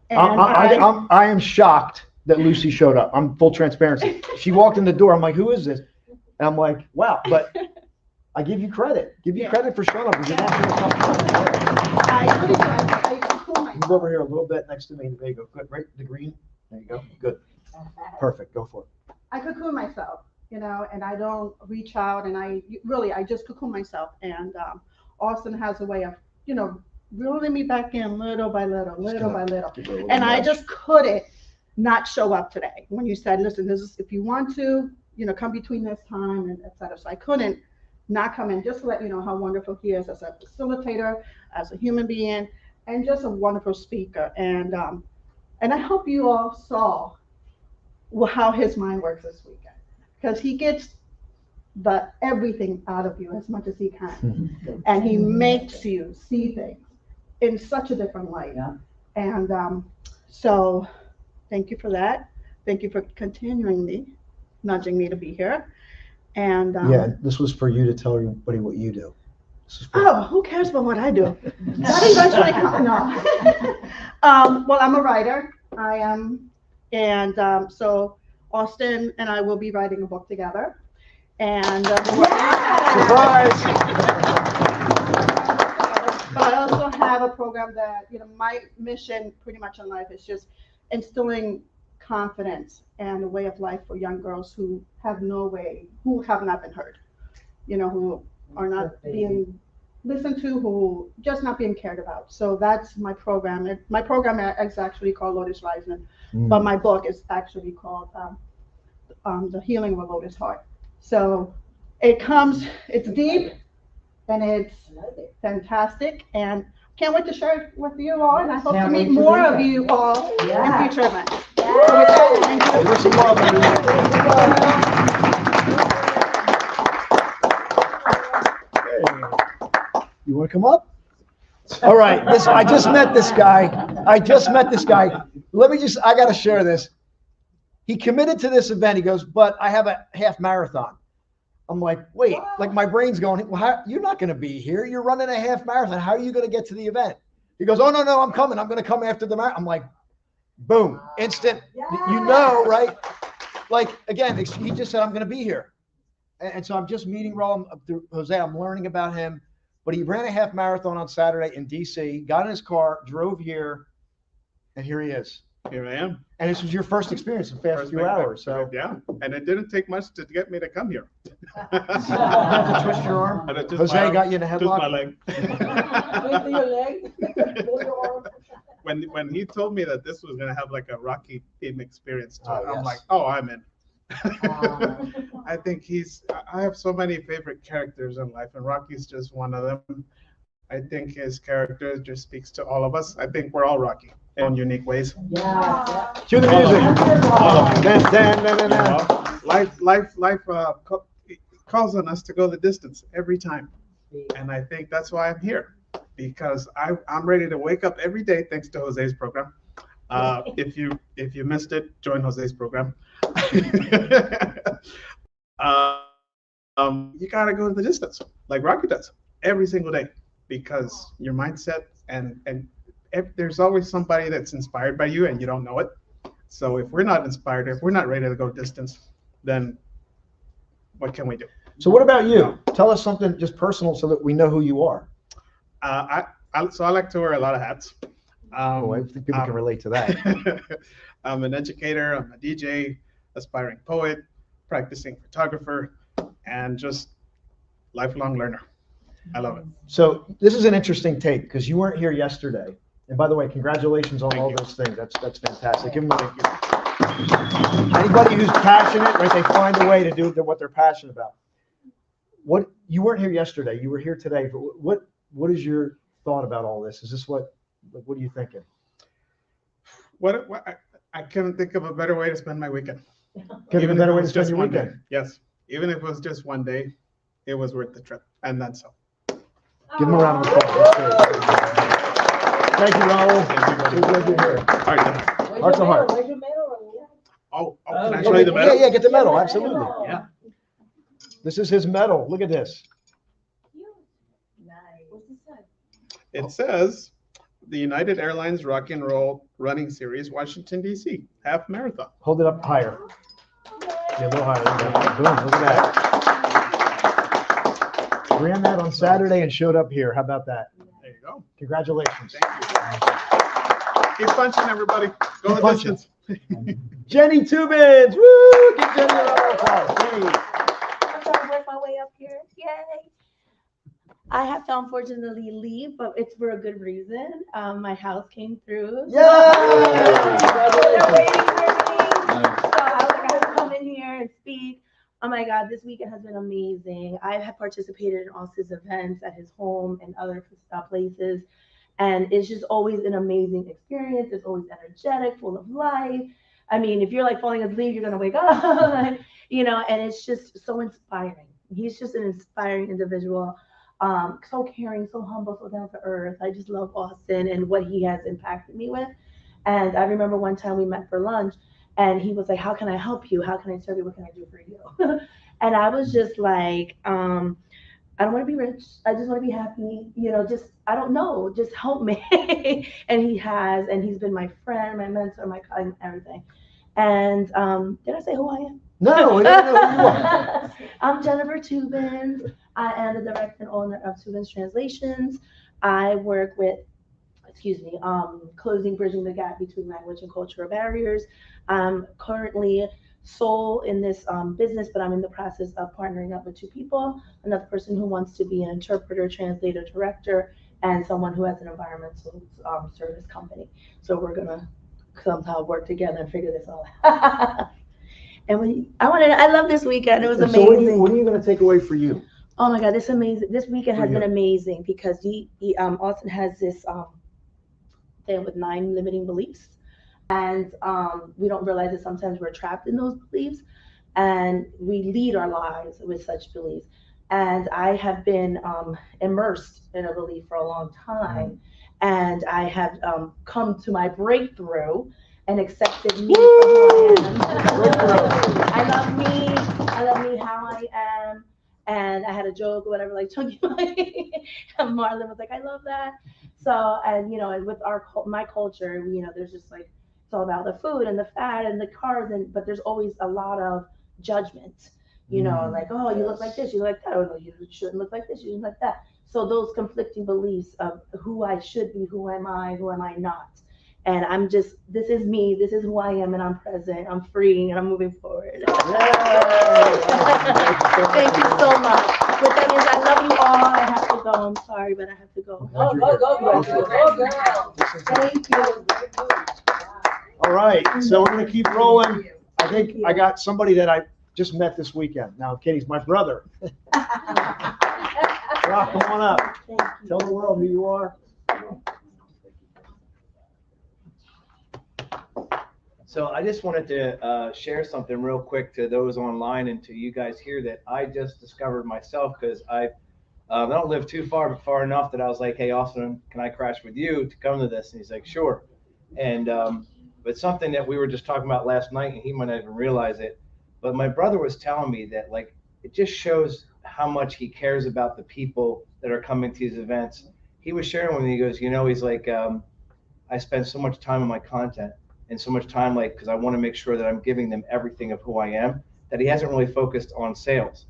And I am shocked that Lucy showed up. I'm full transparency. She walked in the door. I'm like, who is this? And I'm like, wow. But I give you credit. Credit for showing up. Because you're not doing something. I really do. I cocoon myself. Move over here a little bit next to me. There you go. Good. Right, the green. There you go. Good. Perfect. Go for it. I cocoon myself you know, and I don't reach out, and I just cocoon myself. And Austin has a way of, you know, reeling me back in little by little, little by little. And I just couldn't not show up today when you said, listen, this is, if you want to, you know, come between this time and et cetera. So I couldn't not come in, just to let you know how wonderful he is as a facilitator, as a human being, and just a wonderful speaker. And I hope you all saw how his mind works this weekend, because he gets everything out of you as much as he can, and he makes you see things in such a different light. Yeah. And so thank you for that. Thank you for continuing nudging me to be here. And Yeah, this was for you to tell everybody what you do. who cares about what I do? That eventually comes. No. Well, I'm a writer. I am, and so Austin and I will be writing a book together. And Surprise! But I also have a program that, you know, my mission pretty much in life is just instilling confidence and a way of life for young girls who have not been heard, you know, who are not being listened to, who just not being cared about. So that's my program. My program is actually called Lotus Rising, but my book is actually called The Healing of a Lotus Heart. So it's deep and it's fantastic, and can't wait to share it with you all, and I hope to meet more of you all in future events. Give some love, You want to come up? All right. I just met this guy. I got to share this. He committed to this event. He goes, but I have a half marathon. I'm like, wait, like my brain's going, well, you're not going to be here. You're running a half marathon. How are you going to get to the event? He goes, oh, no, I'm coming. I'm going to come after the marathon. I'm like, boom, instant, you know, right? Like, again, he just said, I'm going to be here. And so I'm just meeting Jose. I'm learning about him. But he ran a half marathon on Saturday in D.C., got in his car, drove here, and here he is. Here I am. And this was your first experience in fast few hours. So yeah, and it didn't take much to get me to come here. You had to twist your arm. Jose got you in a headlock. When he told me that this was gonna have like a Rocky theme experience to it, I'm yes. like, oh, I'm in. I think I have so many favorite characters in life, and Rocky's just one of them. I think his character just speaks to all of us. I think we're all Rocky in unique ways. Yeah. Cue the music. Life calls on us to go the distance every time, and I think that's why I'm here, because I'm ready to wake up every day thanks to Jose's program. If you missed it, join Jose's program. You gotta go the distance like Rocky does every single day, because your mindset and there's always somebody that's inspired by you and you don't know it. So if we're not inspired, if we're not ready to go distance, then what can we do? So what about you? Tell us something just personal so that we know who you are. I like to wear a lot of hats. I think people can relate to that. I'm an educator, I'm a DJ, aspiring poet, practicing photographer, and just lifelong learner. I love it. So this is an interesting take because you weren't here yesterday. And by the way, congratulations on all those things. That's fantastic. Give them anybody who's passionate, right? They find a way to do what they're passionate about. You weren't here yesterday. You were here today. But what is your thought about all this? Is this what are you thinking? I couldn't think of a better way to spend my weekend. Even a better way to spend your weekend. Day. Yes. Even if it was just one day, it was worth the trip. And that's all. Give them a round of applause. Thank you, Raul. Thank you, Good to be here. All right. Heart to heart. Oh, can I show you the medal? Yeah, get the medal. Absolutely. Yeah. This is his medal. Look at this. It says the United Airlines Rock and Roll Running Series, Washington, D.C., half marathon. Hold it up higher. Yeah, a little higher. Boom, look at that. Ran that on Saturday and showed up here. How about that? There you go. Congratulations. Thank you. Keep punching, everybody. Go the distance. Jenny Tubins. Woo! Give Jenny a round of applause. Jenny. I'm trying to work my way up here. Yay. I have to unfortunately leave, but it's for a good reason. My house came through. Yay! They're waiting for me. So I was like, I have to come in here and speak. Oh my God, this weekend has been amazing. I have participated in Austin's events at his home and other places. And it's just always an amazing experience. It's always energetic, full of life. I mean, if you're like falling asleep, you're gonna wake up, you know, and it's just so inspiring. He's just an inspiring individual, so caring, so humble, so down to earth. I just love Austin and what he has impacted me with. And I remember one time we met for lunch and he was like, how can I help you? How can I serve you? What can I do for you? And I was just like, I don't want to be rich. I just want to be happy. You know, just, I don't know, just help me. And he has, and he's been my friend, my mentor, my cousin, everything. And did I say who I am? No, we don't know who you are. I'm Jennifer Tubins. I am the director and owner of Tubins Translations. I work with, bridging the gap between language and cultural barriers. I'm currently sole in this business, but I'm in the process of partnering up with two people, another person who wants to be an interpreter, translator, director, and someone who has an environmental service company. So we're gonna somehow work together and figure this all out. And I love this weekend. It was And amazing. so what are you going to take away for you? Oh my God, this weekend has For been you. amazing because Austin has this thing with 9 limiting beliefs. And we don't realize that sometimes we're trapped in those beliefs and we lead our lives with such beliefs. And I have been immersed in a belief for a long time. And I have come to my breakthrough and accepted me for who I am. I love me how I am. And I had a joke or whatever, like Chunky Money. And Marlon was like, I love that. So, and you know, and with my culture, you know, there's just like, it's all about the food and the fat and the carbs, but there's always a lot of judgment, you know, like, oh, you look like this, you look like that, oh, no, you shouldn't look like this, you shouldn't look like that. So those conflicting beliefs of who I should be, who am I not? And I'm just, this is me, this is who I am, and I'm present, I'm free, and I'm moving forward. Thank you so much. But that means I love you all. I have to go. I'm sorry, but I have to go. Go. Thank you. All right, so we're going to keep rolling. I think I got somebody that I just met this weekend. Now, Katie's my brother. Rock, come on up. Thank you. Tell the world who you are. So I just wanted to share something real quick to those online and to you guys here that I just discovered myself, because I don't live too far enough that I was like, hey, Austin, can I crash with you to come to this? And he's like, sure. And but something that we were just talking about last night, and he might not even realize it, but my brother was telling me that, like, it just shows how much he cares about the people that are coming to these events. He was sharing with me, he goes, you know, he's like, I spend so much time on my content and so much time, like, because I want to make sure that I'm giving them everything of who I am, that he hasn't really focused on sales.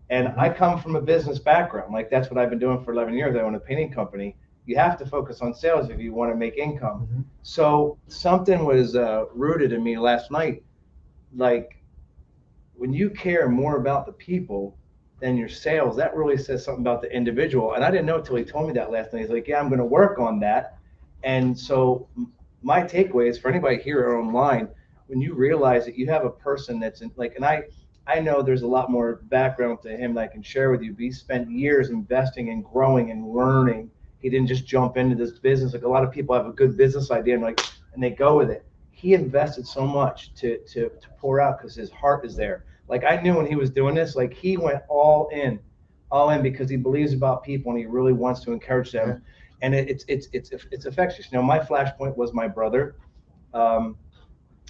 And I come from a business background. Like, that's what I've been doing for 11 years. I own a painting company. You have to focus on sales if you want to make income. So something was rooted in me last night. Like, when you care more about the people than your sales, that really says something about the individual. And I didn't know until he told me that last night. He's like, yeah, I'm going to work on that. And so my takeaway is for anybody here or online, when you realize that you have a person that's in, like, and I know there's a lot more background to him that I can share with you, but he spent years investing and growing and learning. He didn't just jump into this business. Like, a lot of people have a good business idea and they go with it. He invested so much to pour out because his heart is there. Like, I knew when he was doing this, like, he went all in because he believes about people and he really wants to encourage them. And it's infectious. You know, my Flashpoint was my brother.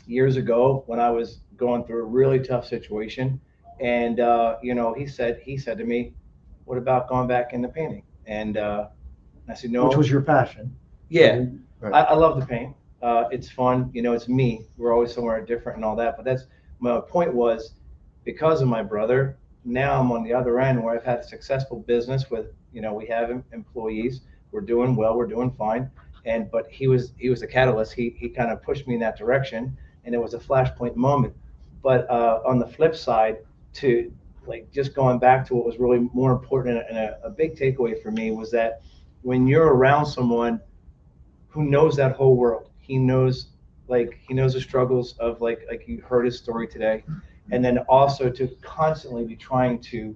Years ago when I was going through a really tough situation, and you know, he said to me, "What about going back into painting?" And I said, "No." Which was your passion? Yeah, Right. I love the paint. It's fun. You know, it's me. We're always somewhere different and all that. But that's my point was, because of my brother, now I'm on the other end where I've had a successful business with, you know, we have employees. We're doing well. We're doing fine. But he was a catalyst. He kind of pushed me in that direction. and it was a flashpoint moment. But on the flip side, to like just going back to what was really more important and a big takeaway for me was that when you're around someone who knows that whole world, he knows the struggles of like you heard his story today, and then also to constantly be trying to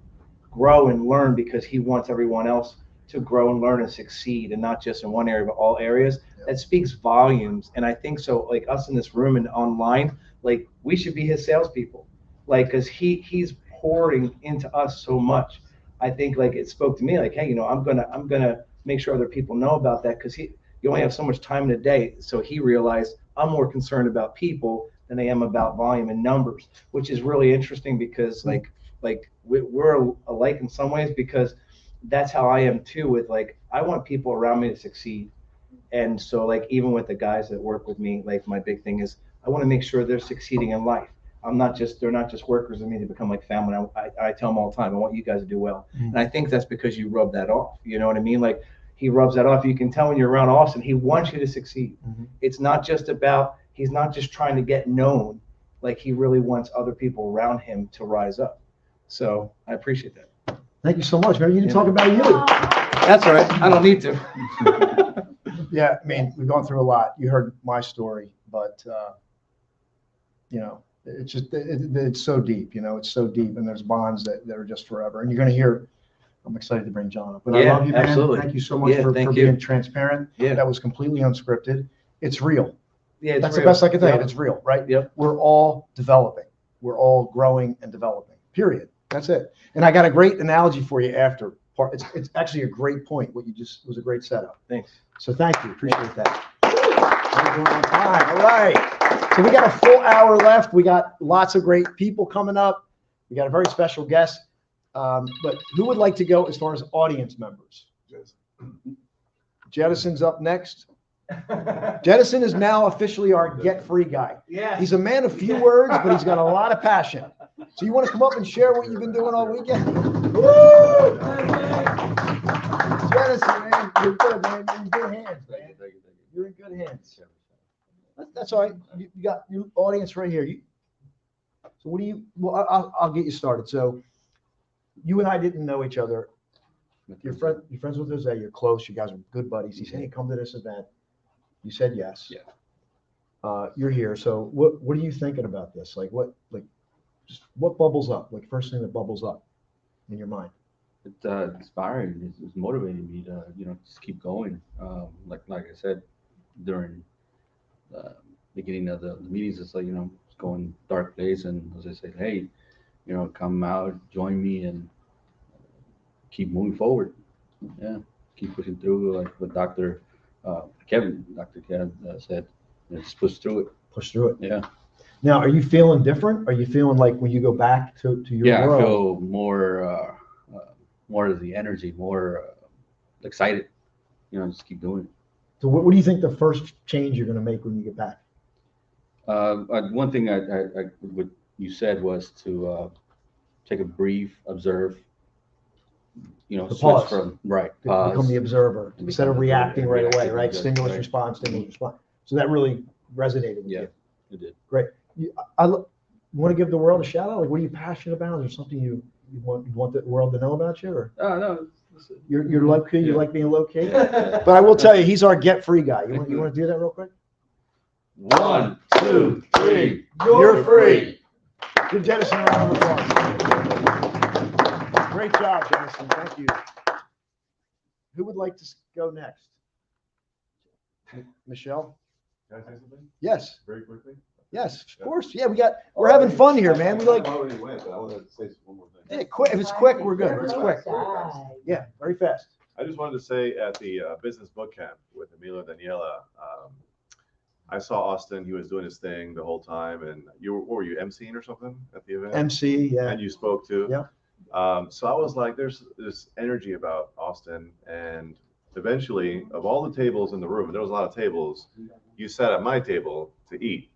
grow and learn because he wants everyone else to grow and learn and succeed, and not just in one area but all areas. That speaks volumes. And I think so, like us in this room and online, like we should be his salespeople, like because he's pouring into us so much. I think like it spoke to me like, hey, I'm gonna make sure other people know about that, because you only have so much time in a day. So he realized I'm more concerned about people than I am about volume and numbers, which is really interesting because like we're alike in some ways, because that's how I am too. With like, I want people around me to succeed. And so like even with the guys that work with me, like my big thing is I want to make sure they're succeeding in life. They're not just workers of me, they become like family. I tell them all the time, I want you guys to do well. And I think that's because you rub that off. You know what I mean? Like he rubs that off. You can tell when you're around Austin, he wants you to succeed. It's not just about, he's not just trying to get known. Like he really wants other people around him to rise up. So I appreciate that. Thank you so much, man. You didn't talk about you. That's all right. I don't need to. Yeah, I mean, we've gone through a lot. You heard my story, but it's just it's so deep. It's so deep, and there's bonds that are just forever. And you're going to hear. I'm excited to bring John up. But I love you, man. Absolutely. Thank you so much for being transparent. Yeah. That was completely unscripted. It's real. Yeah, that's the best I can tell you. It's real, right? Yep. We're all developing. We're all growing and developing. Period. That's it. And I got a great analogy for you after. It's actually a great point. What you just was a great setup. Thanks. So thank you. Appreciate that. We're doing on time. All right. So we got a full hour left. We got lots of great people coming up. We got a very special guest. But who would like to go as far as audience members? Jettison's up next. Jettison is now officially our get-free guy. Yeah. He's a man of few words, but he's got a lot of passion. So you want to come up and share what you've been doing all weekend? Woo! Jettison, man, you're good, man. You're in good hands, man. You're in good hands. That's all right. You got your audience right here. So what do you? Well, I'll get you started. So you and I didn't know each other. You're friends with Jose. You're close. You guys are good buddies. He said, "Hey, come to this event." You said yes. Yeah. You're here. So what are you thinking about this? Like what bubbles up? Like first thing that bubbles up in your mind? It's inspiring. It's motivating me to just keep going. Like I said during the beginning of the meetings, it's like it's going dark place, and as I said, hey, come out, join me, and keep moving forward. Yeah, keep pushing through, like what Dr. Kevin said. Just push through it. Push through it. Yeah. Now, are you feeling different? Are you feeling like when you go back to your world? I feel more of the energy, more excited. Just keep doing it. So what do you think the first change you're going to make when you get back? One thing what you said was to take a brief, observe. Switch pause. from Become pause. the observer instead of reacting right away, right? Exactly. Stimulus response, stimulus response. So that really resonated with you. It did. Great. You want to give the world a shout out? Like, what are you passionate about? Is there something you want the world to know about you? Or No. you're low key. You like being low key. But I will tell you, he's our get free guy. You want to do that real quick? 1, 2, 3. You're free. Give Jettison a round of applause. Great job, Jettison. Thank you. Who would like to go next? Michelle? Can I say something Yes. very quickly? Yes, of course. Yeah, we're having fun here, man. We like. I already went, but I want to say one more thing. Yeah, quick. If it's quick, we're good. It's quick. Yeah, very fast. I just wanted to say at the business boot camp with Emilio and Daniela, I saw Austin. He was doing his thing the whole time, and what were you emceeing or something at the event? MC, yeah. And you spoke too. Yeah. So I was like, there's this energy about Austin, and eventually, of all the tables in the room, and there was a lot of tables, you sat at my table to eat,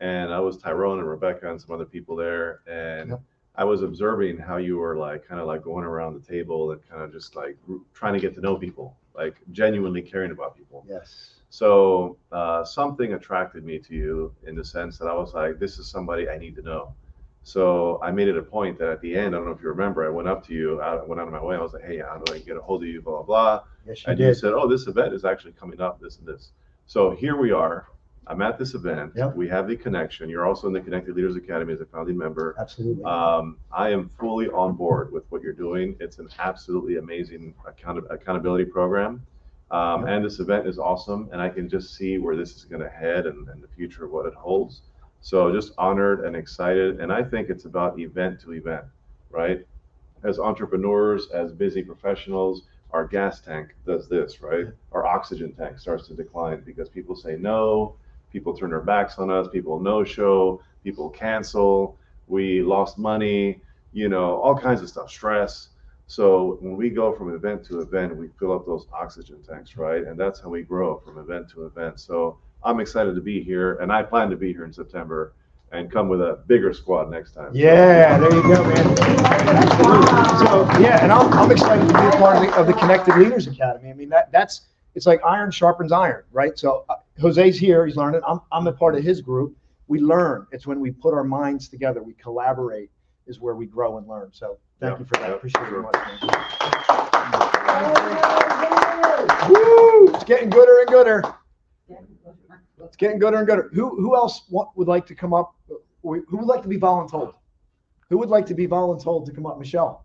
and I was Tyrone and Rebecca and some other people there, and Yep. I was observing how you were like kind of like going around the table and kind of just like trying to get to know people, like genuinely caring about people. Yes. So something attracted me to you in the sense that I was like, this is somebody I need to know. So I made it a point that at the end, I don't know if you remember, I went up to you, I went out of my way. I was like, hey, how do I get a hold of you, blah, blah, blah. Yes, you And did. you said, oh, this event is actually coming up, this and this. So here we are. I'm at this event. Yep. We have the connection. You're also in the Connected Leaders Academy as a founding member. Absolutely. I am fully on board with what you're doing. It's an absolutely amazing accountability program. And this event is awesome. And I can just see where this is going to head and the future of what it holds. So just honored and excited. And I think it's about event to event, right? As entrepreneurs, as busy professionals, our gas tank does this, right? Our oxygen tank starts to decline because people say no, people turn their backs on us, people no-show, people cancel, we lost money, you know, all kinds of stuff, stress. So when we go from event to event, we fill up those oxygen tanks, right? And that's how we grow from event to event. So I'm excited to be here, and I plan to be here in September and come with a bigger squad next time. Yeah, there you go, man. So yeah, and I'm excited to be a part of the Connected Leaders Academy. I mean, that's it's like iron sharpens iron, right? So Jose's here, he's learning. I'm a part of his group. We learn. It's when we put our minds together, we collaborate, is where we grow and learn. So thank you for that. Appreciate it very much, man. Woo! It's getting gooder and gooder. It's getting gooder and gooder. Who else would like to come up? Who would like to be voluntold? Who would like to be voluntold to come up? Michelle.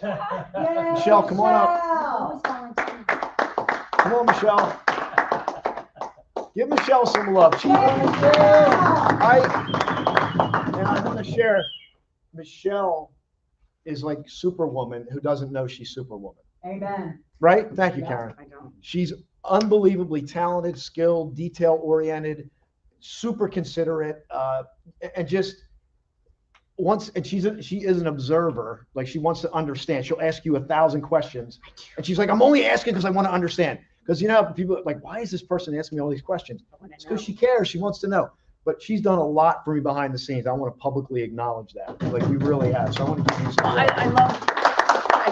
Michelle, come on up. Come on, Michelle. Give Michelle some love. And I'm going to share. Michelle is like Superwoman who doesn't know she's Superwoman. Amen. Right? Thank you, Karen. I don't. She's unbelievably talented, skilled, detail-oriented, super considerate, and just wants. And she is an observer. Like, she wants to understand. She'll ask you 1,000 questions, and she's like, "I'm only asking because I want to understand." Because you know, people are like, "Why is this person asking me all these questions?" It's because she cares. She wants to know. But she's done a lot for me behind the scenes. I want to publicly acknowledge that. Like, we really have. So I want to give you some. I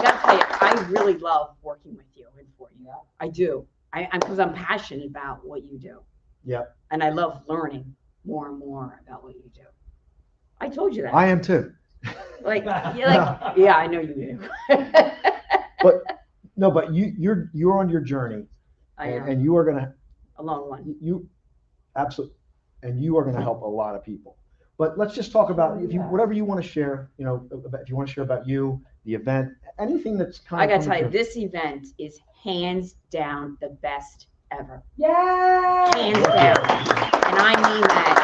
gotta tell you, I really love working with you and for you. I do. Because I'm passionate about what you do. Yeah. And I love learning more and more about what you do. I told you that. I am too. Yeah, I know you do. But you're on your journey. I am. And you are gonna. A long one. You absolutely, and you are gonna help a lot of people. But let's just talk about whatever you want to share. You know, if you want to share about you, the event, anything that's kind of. I gotta tell you, this event is hands down the best ever. Yeah. Hands down, and I mean that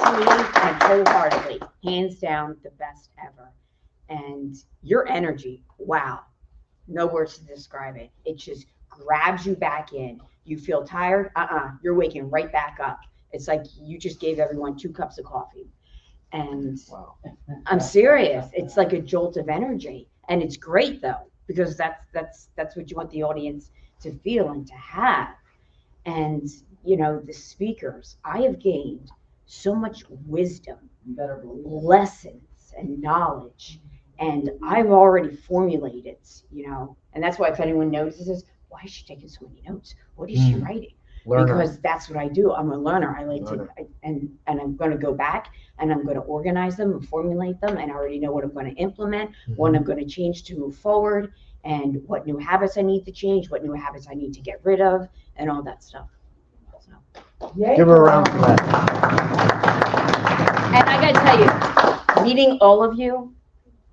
truly and wholeheartedly. Hands down the best ever. And your energy, wow, no words to describe it. It just grabs you back in. You feel tired? You're waking right back up. It's like you just gave everyone 2 cups of coffee. And wow. I'm serious. It's like a jolt of energy. And it's great though, because that's what you want the audience to feel and to have. And you know, the speakers, I have gained so much wisdom, lessons and knowledge. And I've already formulated, you know, and that's why if anyone notices, why is she taking so many notes? What is she writing? Learner. Because that's what I do. I'm a learner. I like to, and I'm going to go back and I'm going to organize them and formulate them. And I already know what I'm going to implement, what I'm going to change to move forward, and what new habits I need to change, what new habits I need to get rid of, and all that stuff. So. Give her a round for that. And I got to tell you, meeting all of you,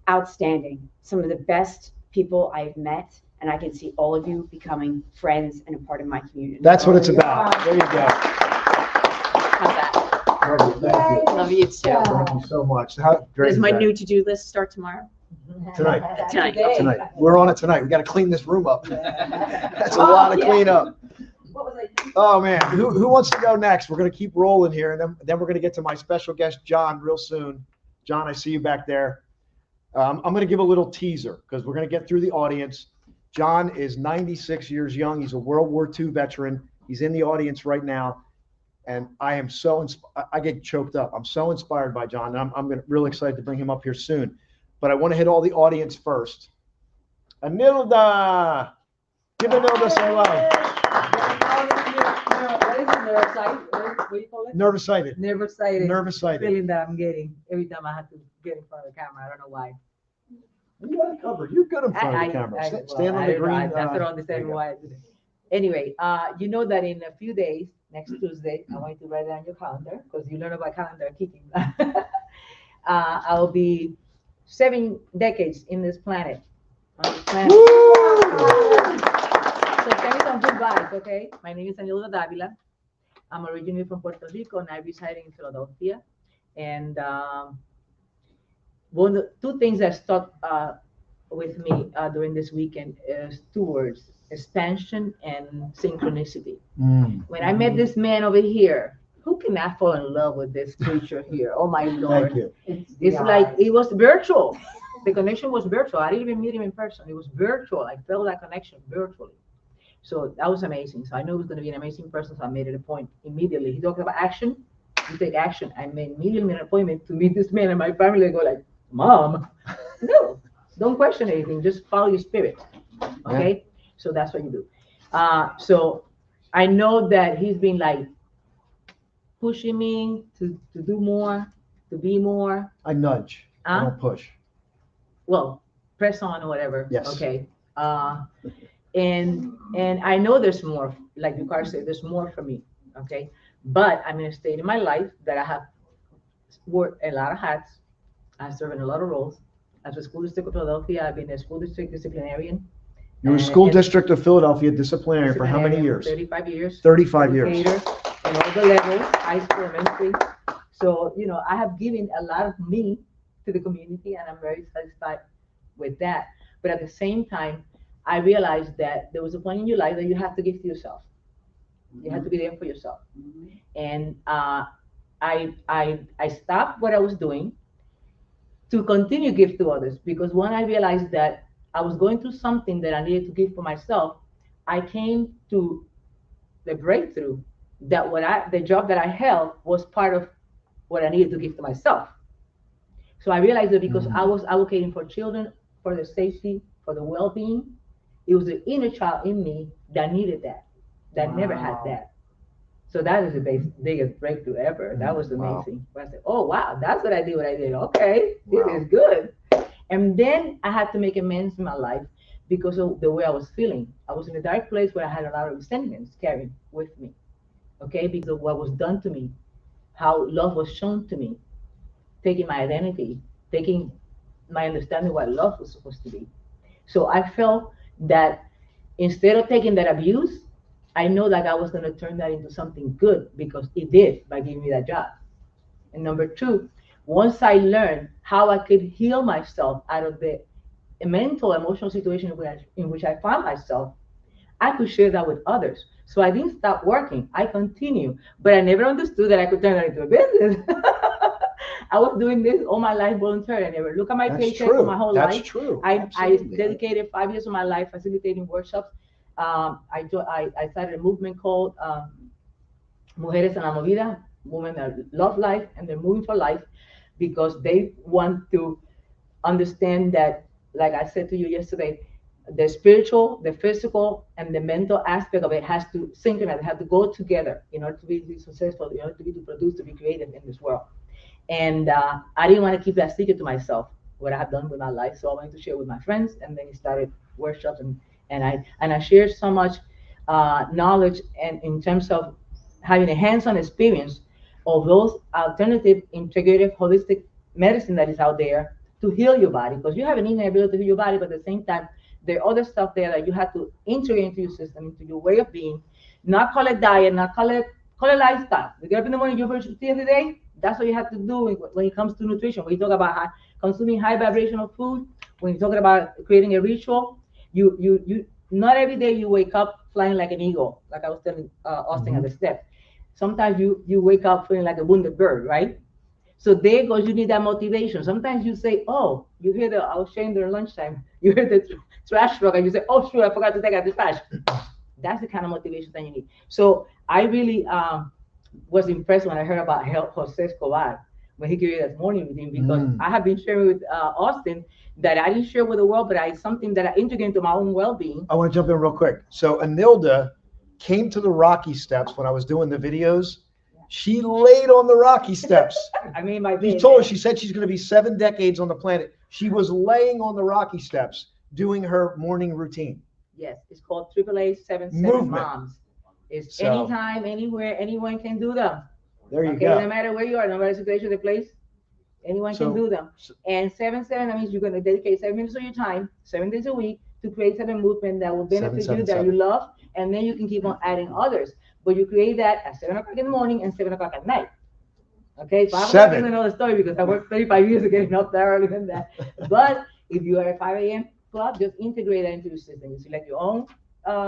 outstanding. Some of the best people I've met. And I can see all of you becoming friends and a part of my community. That's what it's about. There you go. How's that? Love you. Thank you. Love you too. Thank you so much. How great Does is my that? new to-do list start tomorrow? Tonight. Tonight. We're on it tonight. We got to clean this room up. That's a lot of cleanup. Oh man, who wants to go next? We're going to keep rolling here, and then we're going to get to my special guest, John, real soon. John, I see you back there. I'm going to give a little teaser because we're going to get through the audience. John is 96 years young. He's a World War II veteran. He's in the audience right now. And I am so I get choked up. I'm so inspired by John. And I'm really excited to bring him up here soon. But I want to hit all the audience first. Anilda. Give Anilda some love. What do you call it? Nervous sighted. Never-sighted Nervous sighted. feeling that I'm getting every time I have to get in front of the camera. I don't know why. You got it covered. You're good in front of the camera. Stand on the green. I don't there understand you go. why I do that. Anyway, you know that in a few days, next Tuesday, I want you to write it on your calendar because you learn about calendar keeping. I'll be 7 decades in this planet. On this planet. So tell me some good vibes, okay? My name is Anilda Davila. I'm originally from Puerto Rico and I reside in Philadelphia. And two things that stuck with me during this weekend is 2 words: expansion and synchronicity. When I met this man over here, who cannot fall in love with this creature here? Oh my Lord. Thank you. It's like it was virtual. The connection was virtual. I didn't even meet him in person. It was virtual. I felt that connection virtually. So that was amazing. So I knew it was going to be an amazing person. So I made it a point immediately. He talked about action. You take action. I made immediately an appointment to meet this man, and my family go like, "Mom, no, don't question anything. Just follow your spirit." Okay. Yeah. So that's what you do. So I know that he's been like pushing me to do more, to be more. I nudge. I don't push. Well, press on or whatever. Yes. Okay. And I know there's more, like you said, there's more for me. Okay. But I'm in a state in my life that I have worn a lot of hats. I serve in a lot of roles. As a school district of Philadelphia, I've been a school district disciplinarian. You were school district of Philadelphia disciplinarian for how many years? 35 years. 35 years. In all the levels, high school, elementary. So, you know, I have given a lot of me to the community, and I'm very satisfied with that. But at the same time, I realized that there was a point in your life that you have to give to yourself. You have to be there for yourself. And I stopped what I was doing to continue to give to others, because when I realized that I was going through something that I needed to give for myself, I came to the breakthrough that the job that I held was part of what I needed to give to myself. So I realized that because I was advocating for children, for their safety, for the well-being, it was the inner child in me that needed that never had that. So that is the biggest breakthrough ever. That was amazing. I said, oh, wow, that's what I did. Okay, this is good. And then I had to make amends in my life because of the way I was feeling. I was in a dark place where I had a lot of resentments carrying with me, okay, because of what was done to me, how love was shown to me, taking my identity, taking my understanding what love was supposed to be. So I felt that instead of taking that abuse, I know that I was going to turn that into something good, because it did by giving me that job. And number 2, once I learned how I could heal myself out of the mental, emotional situation in which I found myself, I could share that with others. So I didn't stop working. I continued, but I never understood that I could turn that into a business. I was doing this all my life voluntarily. I never look at my paycheck for my whole life. That's true. I dedicated 5 years of my life facilitating workshops. I started a movement called Mujeres en la Movida, women that love life and they're moving for life, because they want to understand that, like I said to you yesterday, the spiritual, the physical, and the mental aspect of it has to synchronize. They have to go together in order to be successful, in order to produce, to be creative in this world. And I didn't want to keep that secret to myself, what I have done with my life. So I wanted to share with my friends, and then we started workshops, and I shared so much knowledge, and in terms of having a hands-on experience of those alternative, integrative, holistic medicine that is out there to heal your body, because you have an innate ability to heal your body, but at the same time, there are other stuff there that you have to integrate into your system, into your way of being. Not call it diet, not call it lifestyle. You get up in the morning, you brush your teeth every day. That's what you have to do when it comes to nutrition. When you talk about consuming high vibrational food, when you're talking about creating a ritual, you not every day you wake up flying like an eagle, like I was telling Austin at the step. Sometimes you wake up feeling like a wounded bird, right? So there goes, you need that motivation. Sometimes you say, oh, you hear I was sharing during lunchtime, you hear the trash truck, and you say, oh, shoot, I forgot to take out the trash. That's the kind of motivation that you need. So I really was impressed when I heard about Jose Escobar, when he gave you that morning routine, because I have been sharing with Austin that I didn't share with the world, but something that I integrate into my own well-being. I want to jump in real quick. So Anilda came to the Rocky Steps when I was doing the videos. She laid on the Rocky Steps. I mean, my You told her, she said she's going to be 7 decades on the planet. She was laying on the Rocky Steps doing her morning routine. Yes, it's called AAA 77 Movement. Moms. It's So- anytime, anywhere, anyone can do them. There you Okay, go. no matter where you are, no matter the situation or the place, anyone So- can do them. And 7-7, that means you're going to dedicate 7 minutes of your time, 7 days a week, to create 7 movement that will benefit you, that you 777. love, and then you can keep on adding others. But you create that at 7 o'clock in the morning and 7 o'clock at night. Okay, 5 o'clock 7. is another story because I worked 35 years of getting up there early than that. But if you are a 5 a.m. club, just integrate that into your system. You select your own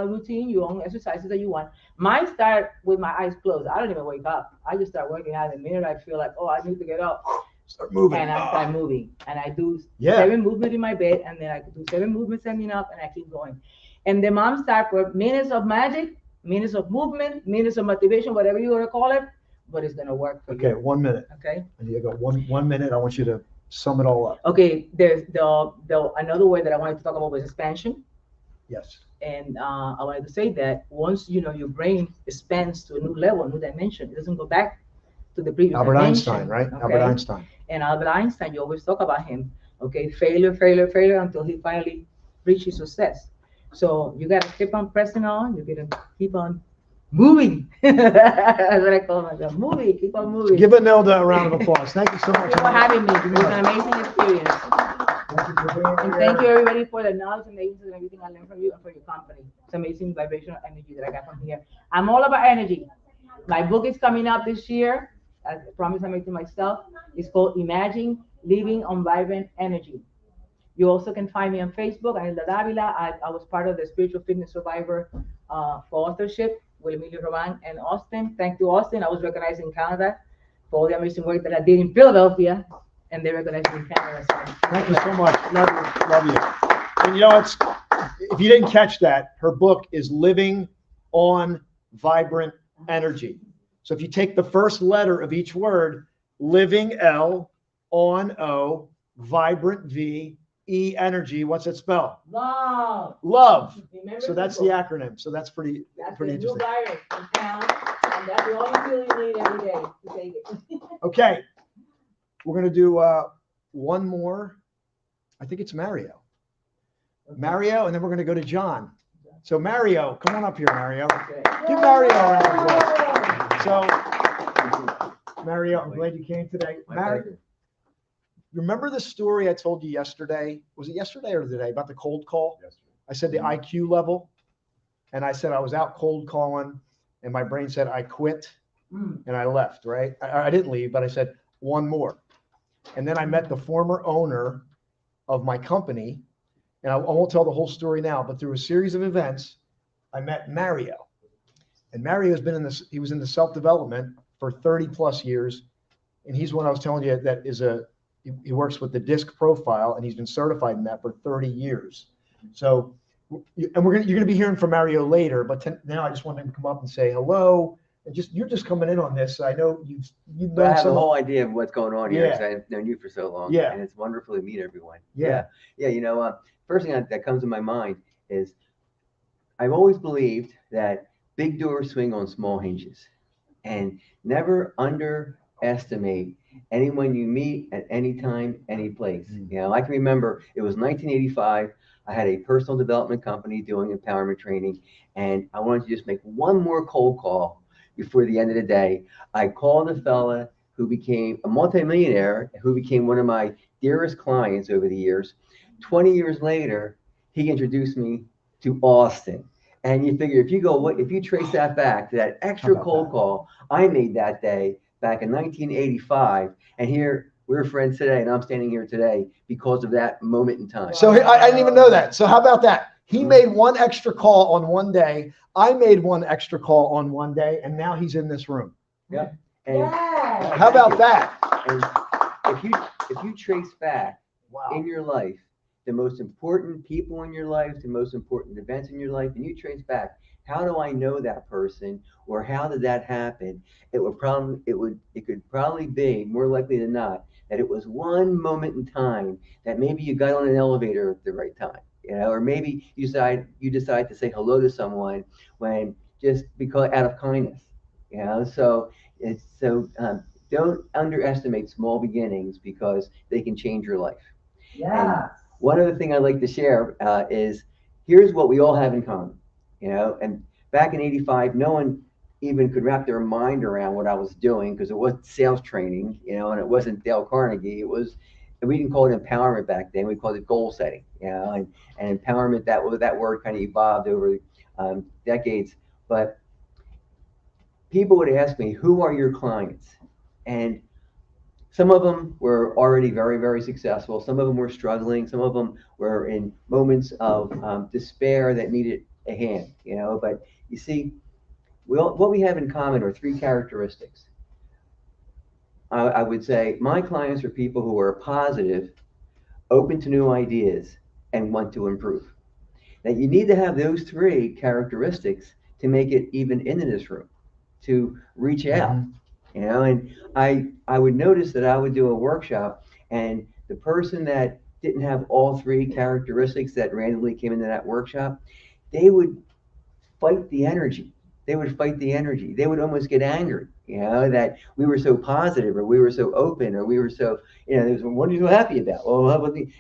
routine, your own exercises that you want. Mine start with my eyes closed. I don't even wake up. I just start working out the minute I feel like, oh, I need to get up. Start moving. And I start moving. And I do Yeah. 7 movements in my bed, and then I do 7 movements standing up, and I keep going. And the moms start for minutes of magic, minutes of movement, minutes of motivation, whatever you want to call it, but it's going to work for Okay, you. 1 minute. Okay. And you got one minute. I want you to sum it all up. Okay, there's the another word that I wanted to talk about was expansion. Yes. And I wanted to say that once your brain expands to a new level, a new dimension, it doesn't go back to the previous Albert dimension. Einstein, right? Okay? Albert Einstein. And Albert Einstein, you always talk about him. Okay, failure until he finally reaches success. So you gotta keep on pressing on. You gotta keep on moving. That's what I call myself. Moving, keep on moving. Give Anelda a round of applause. Thank you so much. Thank you for having me. It was an amazing experience. Thank you for being And here. thank you everybody for the knowledge and the insights and everything I learned from you and for your company. It's amazing vibrational energy that I got from here. I'm all about energy. My book is coming out this year. As a promise I made to myself. It's called Imagine Living on Vibrant Energy. You also can find me on Facebook. I'm Hilda Davila. I was part of the Spiritual Fitness Survivor for authorship with Emilio Roman and Austin. Thank you, Austin. I was recognized in Canada for all the amazing work that I did in Philadelphia, and they recognized me in Canada. So Thank you so much. Love you. And it's if you didn't catch that, her book is Living on Vibrant Energy. So if you take the first letter of each word, living L, on O, vibrant V, E energy, what's it spell? love. Love. Remember So that's the people. acronym. So that's pretty That's pretty the new interesting. virus in town, and that's the only tool you need every day to take it. Okay. We're gonna do one more. I think it's Mario. Mario, and then we're gonna go to John. So Mario, come on up here, Mario. Okay. Give Mario a round of applause. So, Mario, I'm glad you came today. Mario, remember the story I told you yesterday? Was it yesterday or today about the cold call? I said the IQ level, and I said I was out cold calling, and my brain said I quit, and I left. Right? I didn't leave, but I said one more, and then I met the former owner of my company, and I won't tell the whole story now, but through a series of events, I met Mario. And Mario's been in this, he was in the self-development for 30 plus years. And he's one I was telling you that is he works with the DISC profile, and he's been certified in that for 30 years. So, and you're going to be hearing from Mario later, but now I just wanted him to come up and say hello. And you're just coming in on this. I know you've But I done have the some. whole idea of what's going on here Yeah. because I've known you for so long. Yeah. And it's wonderful to meet everyone. Yeah. Yeah. First thing that comes to my mind is I've always believed that big doors swing on small hinges, and never underestimate anyone you meet at any time, any place. I can remember it was 1985. I had a personal development company doing empowerment training, and I wanted to just make one more cold call before the end of the day. I called a fella who became a multimillionaire, who became one of my dearest clients over the years. 20 years later, he introduced me to Austin. And you figure if you trace that back to that extra cold call I made that day back in 1985, and here we're friends today, and I'm standing here today because of that moment in time. So I didn't even know that. So how about that? He made one extra call on one day. I made one extra call on one day, and now he's in this room. Yep. And How about that? And if you trace back in your life the most important people in your life, the most important events in your life, and you trace back, how do I know that person, or how did that happen? It could probably be more likely than not that it was one moment in time that maybe you got on an elevator at the right time, or maybe you decide to say hello to someone when just because out of kindness, so it's so don't underestimate small beginnings because they can change your life. And one other thing I'd like to share is here's what we all have in common, and back in '85, no one even could wrap their mind around what I was doing because it wasn't sales training, and it wasn't Dale Carnegie. We didn't call it empowerment back then. We called it goal setting, and empowerment, that word kind of evolved over decades. But people would ask me, who are your clients? And some of them were already very, very successful. Some of them were struggling. Some of them were in moments of despair that needed a hand, But you see, what we have in common are three characteristics. I would say my clients are people who are positive, open to new ideas, and want to improve. Now, you need to have those three characteristics to make it even into this room, to reach out, And I would notice that I would do a workshop, and the person that didn't have all three characteristics that randomly came into that workshop, they would fight the energy. They would almost get angry, that we were so positive, or we were so open, or we were so, what are you so happy about? Well, how about me?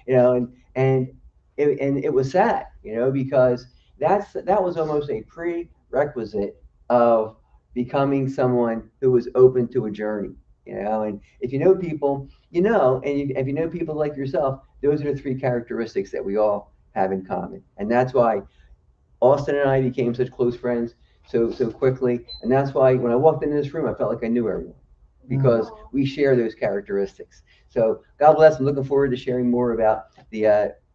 And it was sad, because that was almost a prerequisite of becoming someone who was open to a journey, And if you know people, and if you know people like yourself, those are the three characteristics that we all have in common, and that's why Austin and I became such close friends so quickly, and that's why when I walked into this room, I felt like I knew everyone because we share those characteristics. So God bless. I'm looking forward to sharing more about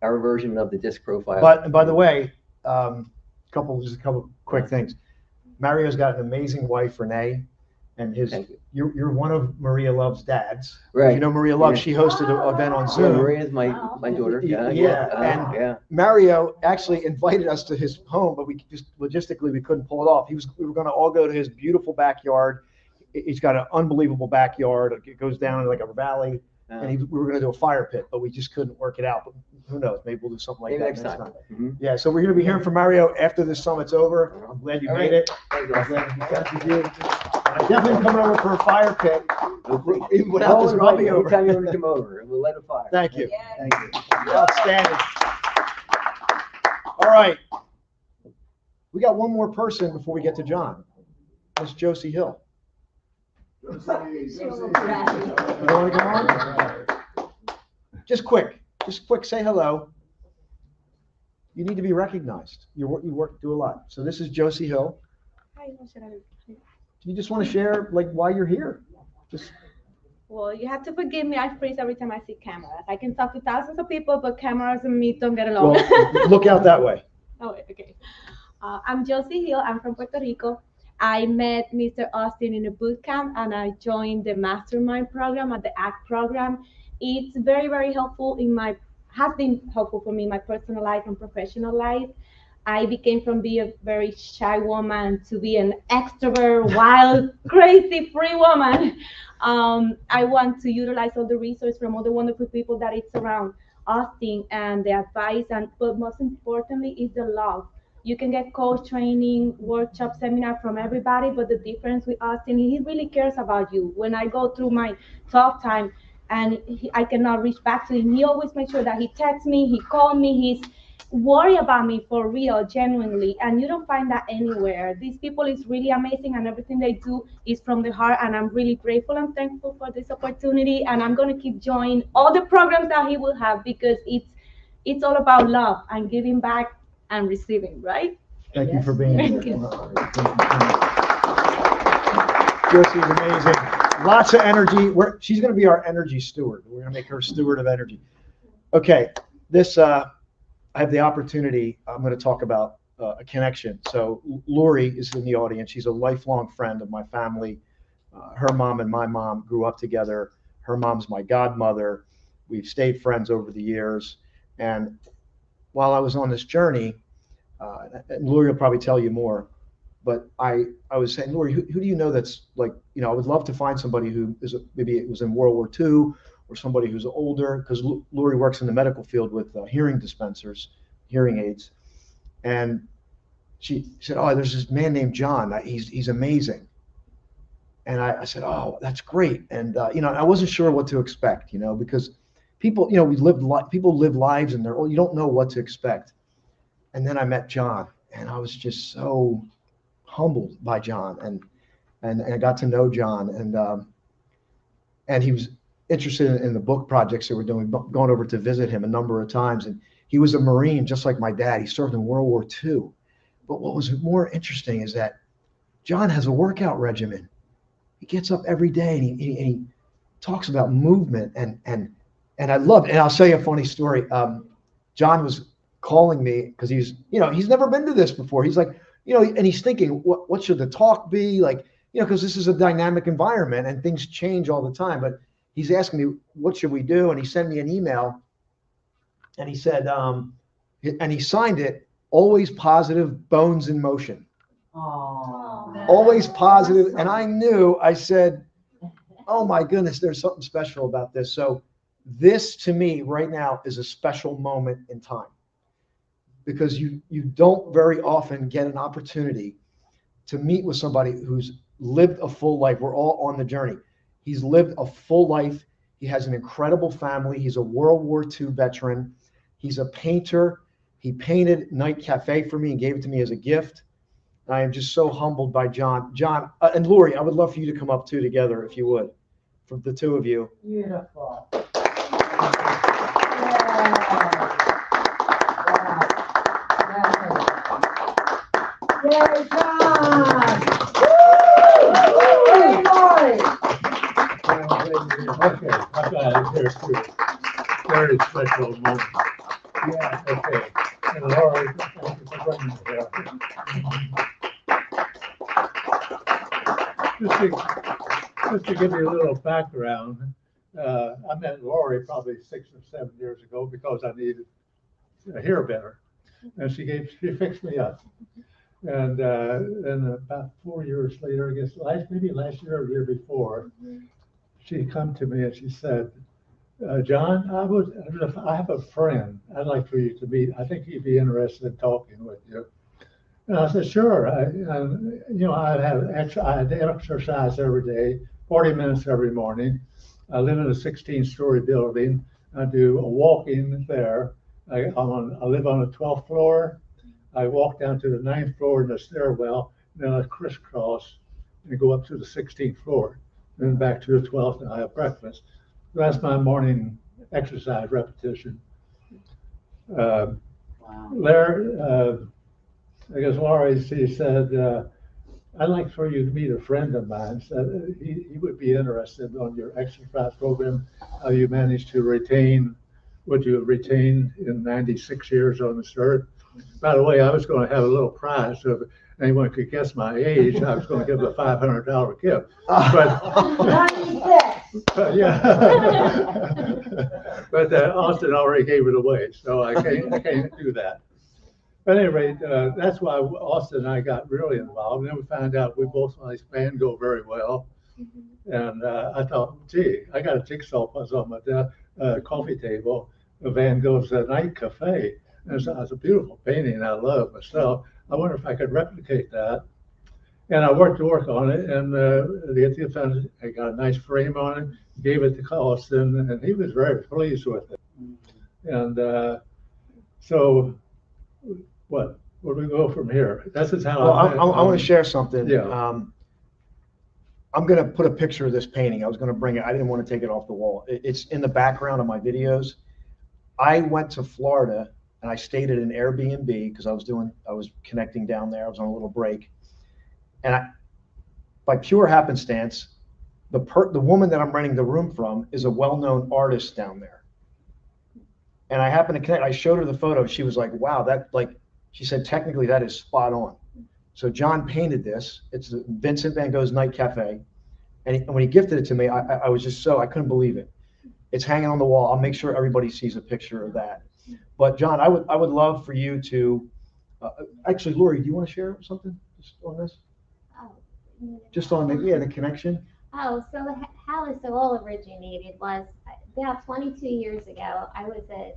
our version of the disc profile. But by the way, just a couple quick things. Mario's got an amazing wife, Renee, and you're one of Maria Love's dads. Right. You know Maria Love, she hosted an event on Zoom. Yeah, Maria's my daughter. And Mario actually invited us to his home, but we just logistically we couldn't pull it off. We were going to all go to his beautiful backyard. He's got an unbelievable backyard. It goes down in like a valley, and we were going to do a fire pit, but we just couldn't work it out. But who knows? Maybe we'll do something like that next time. Mm-hmm. Yeah, so we're going to be hearing from Mario after this summit's over. I'm glad you made it. Thank you. I'm glad you got to do. I'm definitely coming over for a fire pit. Even without this puppy over. Anytime you want to come over, and we'll light a fire. Thank you. Thank you. Outstanding. All right. We got one more person before we get to John. Miss Josie Hill. You want to come on? Just quick, say hello. You need to be recognized. You do a lot. So this is Josie Hill. Hi, You just want to share why you're here? Well, you have to forgive me. I freeze every time I see cameras. I can talk to thousands of people, but cameras and me don't get along. Well, look out that way. Oh, okay. I'm Josie Hill. I'm from Puerto Rico. I met Mr. Austin in a boot camp, and I joined the mastermind program at the ACT program. It's very, very helpful has been helpful for me in my personal life and professional life. I became from being a very shy woman to be an extrovert, wild, crazy, free woman. I want to utilize all the resources from all the wonderful people that it's around Austin and the advice, but most importantly is the love. You can get coach training, workshop, seminar from everybody, but the difference with Austin, he really cares about you. When I go through my tough time and I cannot reach back to him, he always makes sure that he texts me, he calls me, he's worried about me for real, genuinely, and you don't find that anywhere. These people is really amazing, and everything they do is from the heart, and I'm really grateful and thankful for this opportunity, and I'm going to keep joining all the programs that he will have because it's all about love and giving back and receiving, right? Thank you for being here. Thank you. Josie's amazing. Lots of energy. She's going to be our energy steward. We're going to make her steward of energy. Okay, I have the opportunity. I'm going to talk about a connection. So Lori is in the audience. She's a lifelong friend of my family. Her mom and my mom grew up together. Her mom's my godmother. We've stayed friends over the years. And while I was on this journey, and Lori will probably tell you more, but I was saying, Lori, who do you know that's I would love to find somebody who maybe it was in World War II or somebody who's older, because Lori works in the medical field with hearing dispensers, hearing aids. And she said, "Oh, there's this man named John. He's amazing." And I said, "Oh, that's great." And I wasn't sure what to expect, because people, people live lives and you don't know what to expect. And then I met John, and I was just so humbled by John, and I got to know John, and he was interested in the book projects that we're doing, going over to visit him a number of times. And he was a Marine, just like my dad. He served in World War II. But what was more interesting is that John has a workout regimen. He gets up every day and he talks about movement, and I love it. And I'll tell you a funny story. John was calling me because he's never been to this before. He's like, and he's thinking, what should the talk be like? Because this is a dynamic environment and things change all the time. But he's asking me, what should we do? And he sent me an email, and he said, and he signed it, "Always positive, bones in motion." Always positive. And I said, oh my goodness, there's something special about this. So this to me right now is a special moment in time, because you don't very often get an opportunity to meet with somebody who's lived a full life. We're all on the journey. He's lived a full life. He has an incredible family. He's a World War II veteran. He's a painter. He painted Night Cafe for me and gave it to me as a gift. I am just so humbled by John. John and Lori, I would love for you to come up too together, if you would, from the two of you. Beautiful. Yay, John! Yay, Lori! Okay, I've got it here too. Very special moment. Yeah, okay. And Laura, thank you for bringing it here. Just to give you a little background, I met Lori probably 6 or 7 years ago because I needed to hear better, and she fixed me up. And then about 4 years later, I guess maybe last year or the year before, she come to me and she said, "John, I have a friend I'd like for you to meet. I think he'd be interested in talking with you." And I said, "Sure." I had exercise every day, 40 minutes every morning. I live in a 16-story building. I do a walking there. I live on the 12th floor. I walk down to the 9th floor in the stairwell, then I crisscross and go up to the 16th floor, then back to the 12th, and I have breakfast. That's my morning exercise repetition. Wow. I guess Laurie, she said, "I'd like for you to meet a friend of mine." Said he would be interested on your exercise program, how you managed to retain what you have retained in 96 years on this earth. By the way, I was going to have a little prize, so if anyone could guess my age, I was going to give a $500 gift. But yeah, but Austin already gave it away, so I can't do that. But at any rate, that's why Austin and I got really involved. And then we found out we both like Van Gogh very well. And I thought, gee, I got a jigsaw puzzle on my coffee table, Van Gogh's Night Cafe. And it's a beautiful painting I love myself. I wonder if I could replicate that. And I worked on it, and I got a nice frame on it, gave it to Austin, and he was very pleased with it. And so, where do we go from here? That's just how I want to share something. Yeah. I'm going to put a picture of this painting. I was going to bring it. I didn't want to take it off the wall. It's in the background of my videos. I went to Florida and I stayed at an Airbnb because I was connecting down there. I was on a little break. And by pure happenstance, the woman that I'm renting the room from is a well-known artist down there. And I happened to connect. I showed her the photo. She was like, "Wow, she said, technically that is spot on." So John painted this. It's Vincent van Gogh's Night Cafe. And when he gifted it to me, I was just I couldn't believe it. It's hanging on the wall. I'll make sure everybody sees a picture of that. But John, I would love for you to, actually, Lori, do you want to share something just on this? Just on the connection? Oh, so how this all originated was about 22 years ago. I was a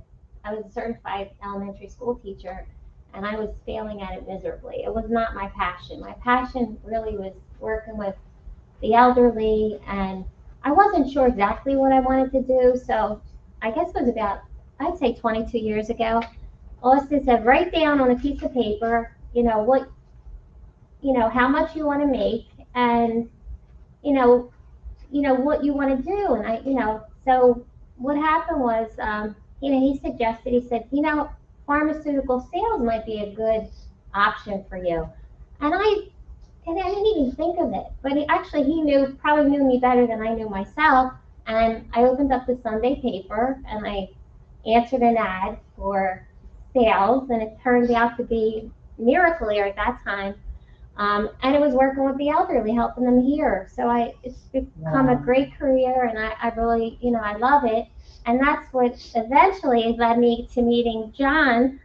certified elementary school teacher, and I was failing at it miserably. It was not my passion. My passion really was working with the elderly, and I wasn't sure exactly what I wanted to do. So I guess it was about, I'd say 22 years ago, Austin said, write down on a piece of paper, how much you want to make, and, what you want to do. And so what happened was, he suggested, he said, pharmaceutical sales might be a good option for you. And I didn't even think of it, but he probably knew me better than I knew myself. And I opened up the Sunday paper and I answered an ad for sales, and it turned out to be miracle at that time. And it was working with the elderly, helping them hear. So it's become a great career, and I really, I love it. And that's what eventually led me to meeting John,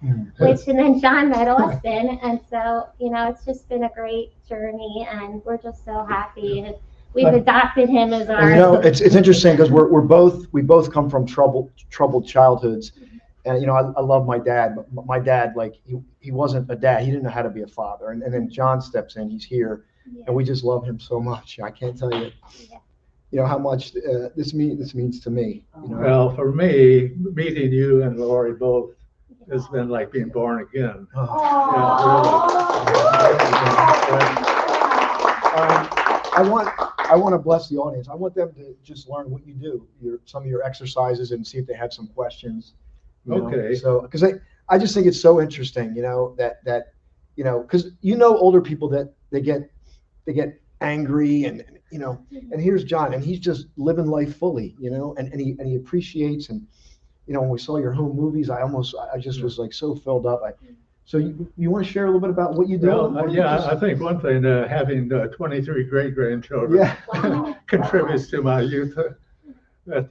and then John met Austin. And so, it's just been a great journey, and we're just so happy. And we've adopted him as our. It's interesting because we both come from troubled childhoods. And, I love my dad, but my dad, he wasn't a dad. He didn't know how to be a father. And then John steps in, he's here, and we just love him so much. I can't tell you, how much this means to me. Well, for me, meeting you and Lori both has been like being born again. I want to bless the audience. I want them to just learn what you do, some of your exercises, and see if they have some questions. Okay. So, because I just think it's so interesting, that because older people that they get angry and here's John, and he's just living life fully, and he appreciates, and when we saw your home movies, I just was like so filled up. So you want to share a little bit about what you do? Well, I think one thing, having 23 great grandchildren contributes to my youth. But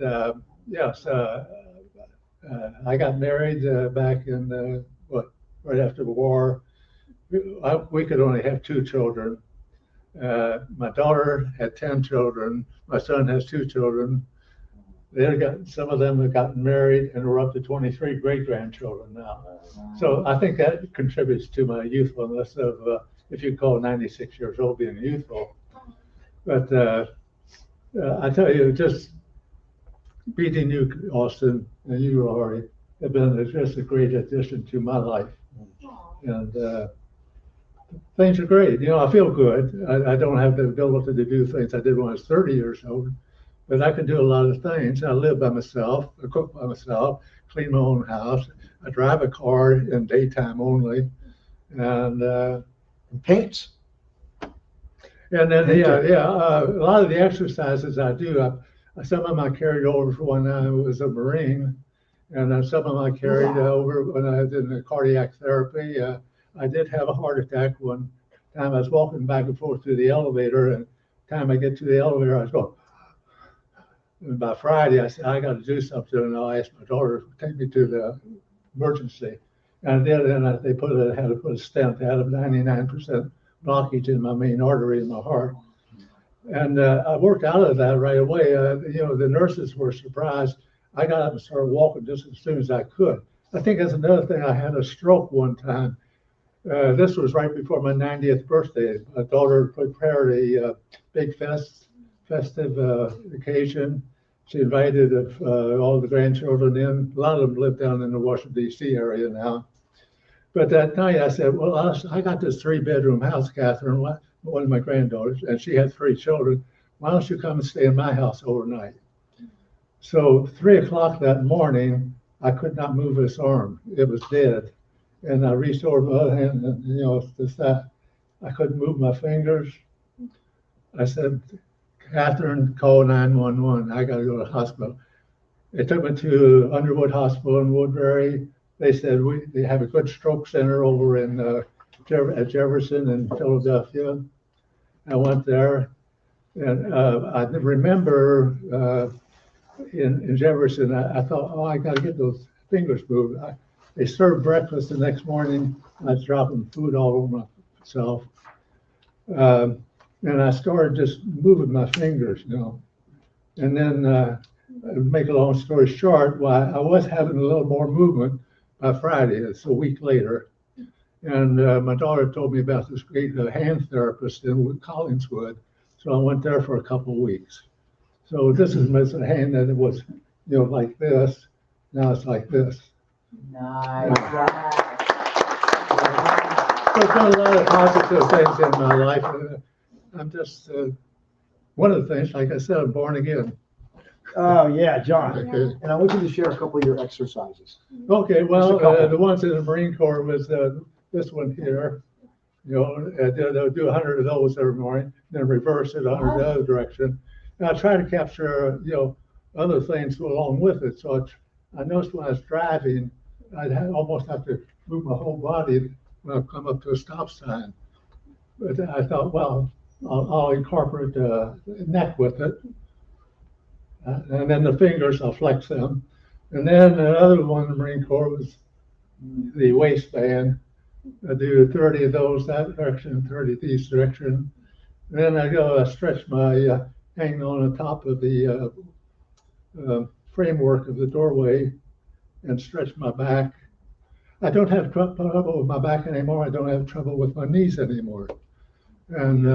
yes. I got married back in right after the war. We could only have 2 children. My daughter had 10 children. My son has 2 children. Some of them have gotten married, and we're up to 23 great grandchildren now. So I think that contributes to my youthfulness of, if you call 96 years old being youthful. But I tell you, just meeting you, Austin, and you, Laurie, have been just a great addition to my life. And things are great. I feel good. I don't have the ability to do things I did when I was 30 years old, but I can do a lot of things. I live by myself, I cook by myself, clean my own house. I drive a car in daytime only, and paints. And then, a lot of the exercises I do, some of them I carried over when I was a Marine, and some of them I carried over when I was in the cardiac therapy. I did have a heart attack one time. I was walking back and forth through the elevator, and the time I get to the elevator, I was going. And by Friday, I said, I got to do something, and I asked my daughter to take me to the emergency. And I did, and they had to put a stent. They had a 99% blockage in my main artery in my heart. And I worked out of that right away. The nurses were surprised. I got up and started walking just as soon as I could. I think that's another thing. I had a stroke one time. This was right before my 90th birthday. My daughter prepared a big festive occasion. She invited all the grandchildren in. A lot of them live down in the Washington, D.C. area now. But that night I said, well, I got this 3-bedroom house, Catherine, one of my granddaughters, and she had 3 children. Why don't you come and stay in my house overnight? So 3 o'clock that morning, I could not move this arm. It was dead. And I reached over my other hand, and just that. I couldn't move my fingers. I said, Catherine, call 911. I got to go to the hospital. They took me to Underwood Hospital in Woodbury. They said, they have a good stroke center over in at Jefferson in Philadelphia. I went there, and I remember in Jefferson, I thought, I got to get those fingers moved. They served breakfast the next morning. I was dropping food all over myself. And I started just moving my fingers, And then, make a long story short, I was having a little more movement by Friday. It's a week later. And my daughter told me about this great hand therapist in Collingswood. So I went there for a couple of weeks. So this is a hand that it was, like this. Now it's like this. Nice. So I've done a lot of positive things in my life. I'm just, one of the things, like I said, I'm born again. Oh, yeah, John. Okay. And I want you to share a couple of your exercises. Okay, well, Just a couple. the ones in the Marine Corps was this one here. They'll do 100 of those every morning, then reverse it 100 the other direction. And I try to capture, other things along with it. So I noticed when I was driving, I'd almost have to move my whole body when I come up to a stop sign. But I thought, well, I'll incorporate the neck with it. And then the fingers, I'll flex them. And then the other one in the Marine Corps was the waistband. I do 30 of those that direction, 30 this direction. And then I stretch my hang on the top of the framework of the doorway and stretch my back. I don't have trouble with my back anymore. I don't have trouble with my knees anymore. And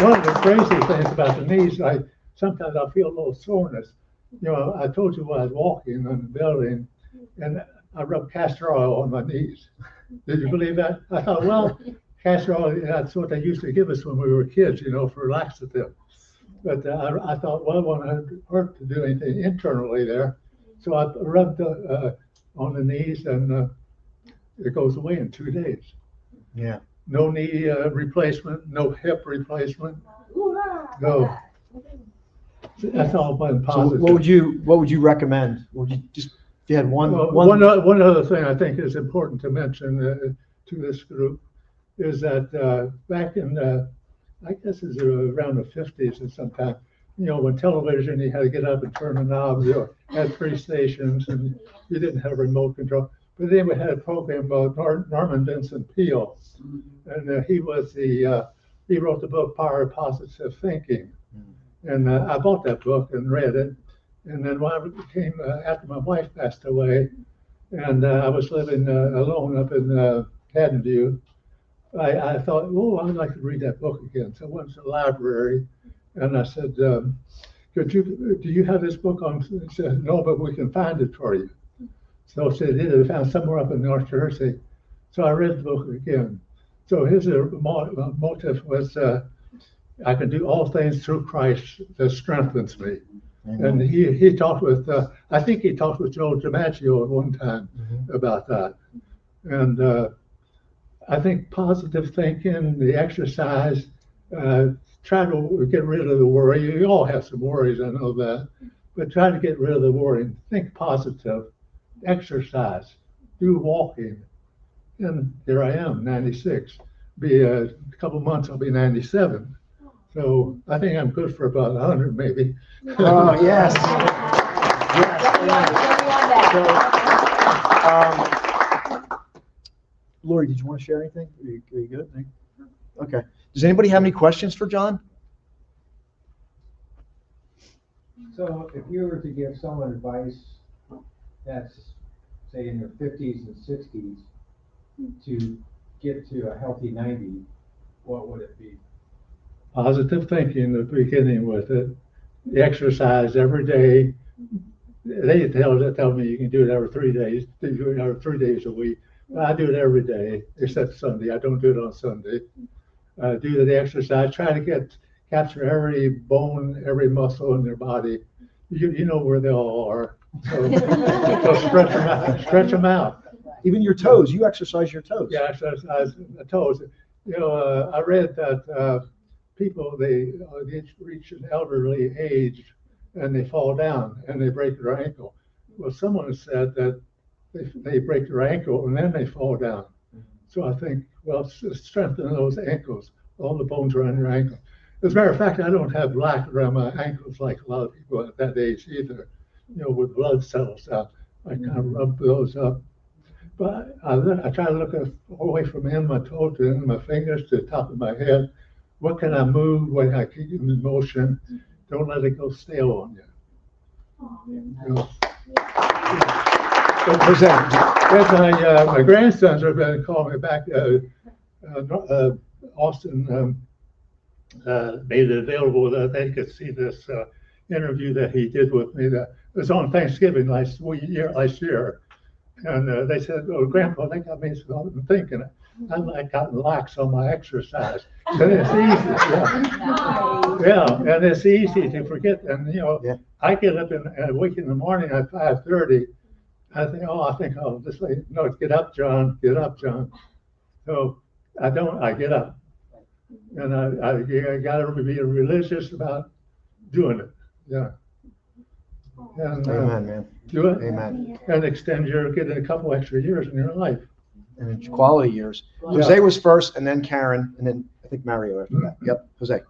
one of the crazy things about the knees, sometimes I feel a little soreness. I told you when I was walking in the building, and I rubbed castor oil on my knees. Did you believe that? I thought, well, castor oil, that's what they used to give us when we were kids, for laxative. But I thought, well, it won't hurt to do anything internally there. So I rubbed on the knees, and it goes away in 2 days. Yeah. No knee replacement, no hip replacement. No. That's all been positive. So what would you recommend? Would you just, if you had one other thing I think is important to mention to this group is that back in I guess it's around the 50s or sometime, when television, you had to get up and turn the knobs, had 3 stations and you didn't have remote control. But then we had a program about Norman Vincent Peale, and he wrote the book Power of Positive Thinking. And I bought that book and read it. And then when I became, after my wife passed away, and I was living alone up in Haddon View, I thought, oh, I'd like to read that book again. So I went to the library, and I said, do you have this book on? He said, no, but we can find it for you. So I said, I found somewhere up in North Jersey. So I read the book again. So his motive was, I can do all things through Christ that strengthens me. And he talked with, I think he talked with Joe DiMaggio at one time about that. And I think positive thinking, the exercise, try to get rid of the worry. You all have some worries, I know that, but try to get rid of the worry. Think positive, exercise, do walking. And here I am, 96. Be a couple months, I'll be 97. So I think I'm good for about 100 maybe. Oh, yes. Lori, did you want to share anything? Are you good? Okay. Does anybody have any questions for John? So if you were to give someone advice that's, say, in their 50s and 60s to get to a healthy 90, what would it be? Positive thinking, the beginning with it, the exercise every day. They tell me you can do it every 3 days, do it every 3 days a week. I do it every day, except Sunday. I don't do it on Sunday. Do the exercise, try to capture every bone, every muscle in their body. You know where they all are. So stretch them out. Even your toes, you exercise your toes. Yeah, exercise the toes. I read that people, they reach an elderly age and they fall down and they break their ankle. Well, someone has said that they break their ankle and then they fall down. So I think, well, strengthen those ankles, all the bones around your ankle. As a matter of fact, I don't have black around my ankles like a lot of people at that age either, with blood cells out. I kind of rub those up. But I try to look away from the end of my toe to the end of my fingers to the top of my head. What can I move? What can I keep in motion? Don't let it go stale on you. Jose. Yes, my grandsons have been calling me back. Austin made it available that they could see this interview that he did with me. That was on Thanksgiving last year. And they said, "Oh, Grandpa, they got me thinking. I'm like gotten lax on my exercise. And it's easy, yeah, and it's easy to forget. And I get up in a week in the morning at 5:30. I think I'll just say, no, get up, John, get up, John. So I don't. I get up, and I got to be religious about doing it. Yeah. And, Amen, man. Do it. Amen. And get a couple extra years in your life. And it's quality years. Jose was first, and then Karen, and then I think Mario after that. Yep, Jose.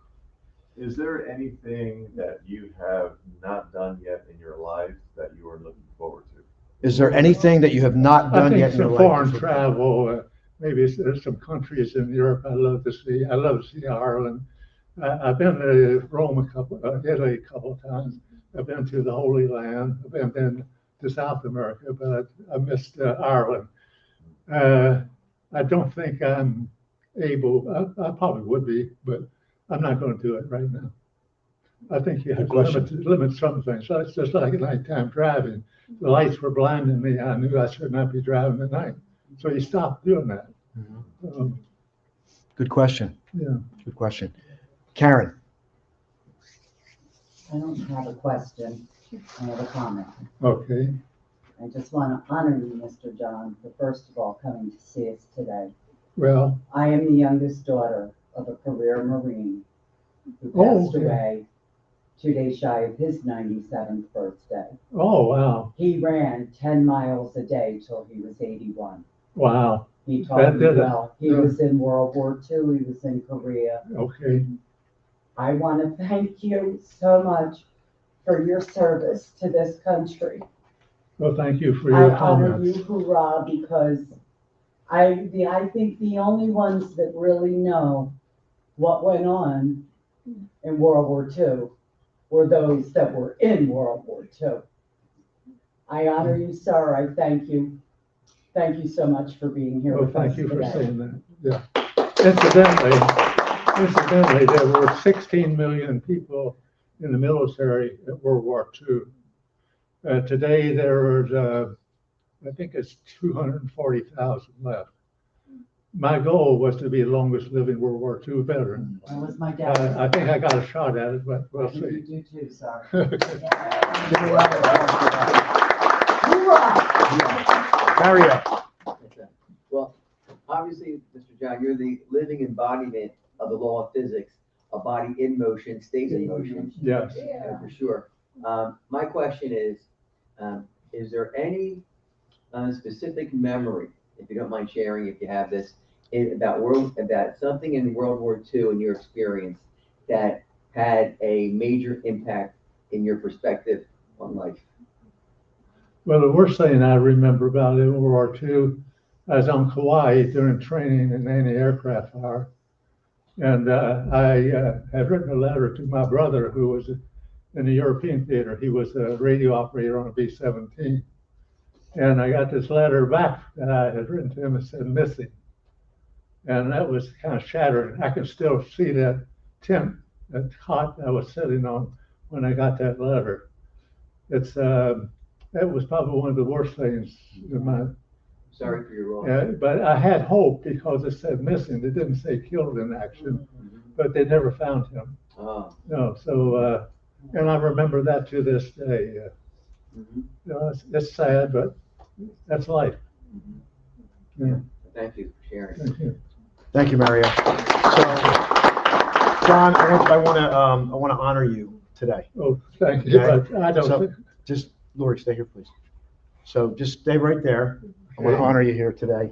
Is there anything that you have not done yet in your life that you are looking forward to? Is there anything that you have not done yet in your some life? foreign travel. Maybe there's some countries in Europe I love to see. I love to see Ireland. I've been to Rome Italy a couple of times. I've been to the Holy Land. I've been to South America, but I missed Ireland. I don't think I'm able. I probably would be, but I'm not going to do it right now. I think you have to limit some things. So it's just like nighttime driving. The lights were blinding me. I knew I should not be driving at night. So you stop doing that. Good question. Yeah. Good question. Karen. I don't have a question. I have a comment. Okay. I just want to honor you, Mr. John, for first of all coming to see us today. Well, I am the youngest daughter of a career Marine who passed away 2 days shy of his 97th birthday. Oh, wow. He ran 10 miles a day till he was 81. Wow. He taught me well. He was in World War II. He was in Korea. Okay. I want to thank you so much for your service to this country. Well, thank you for your honor comments. you, hoorah, because I think the only ones that really know what went on in World War II were those that were in World War II. I honor you, sir. I thank you. Thank you so much for being here with us Thank you for today. saying that. Yeah. Incidentally, there were 16 million people in the military at World War II. Today, there is, I think it's 240,000 left. My goal was to be the longest living World War II veteran. That was my dad. I think I got a shot at it, but we'll see. You do too, sir. Mario. Well, obviously, Mr. John, you're the living embodiment of the law of physics. A body in motion stays in motion. Yes. For sure. My question is there any specific memory, if you don't mind sharing, if you have this, about something in World War II in your experience that had a major impact in your perspective on life? Well, the worst thing I remember about World War II, I was on Kauai during training in anti-aircraft fire. And I had written a letter to my brother who was in the European theater. He was a radio operator on a B-17. And I got this letter back that I had written to him and said missing. And that was kind of shattering. I can still see that tent, that cot I was sitting on when I got that letter. That was probably one of the worst things in my. Sorry for your loss. But I had hope because it said missing. It didn't say killed in action, but they never found him. Oh. No, so and I remember that to this day. You know, it's sad, but that's life. Yeah. Thank you for sharing. Thank you. Thank you, Mario. So, John, I want to honor you today. Oh, thank you. Okay? But I don't. So, just Lori, stay here, please. So just stay right there. I want to honor you here today.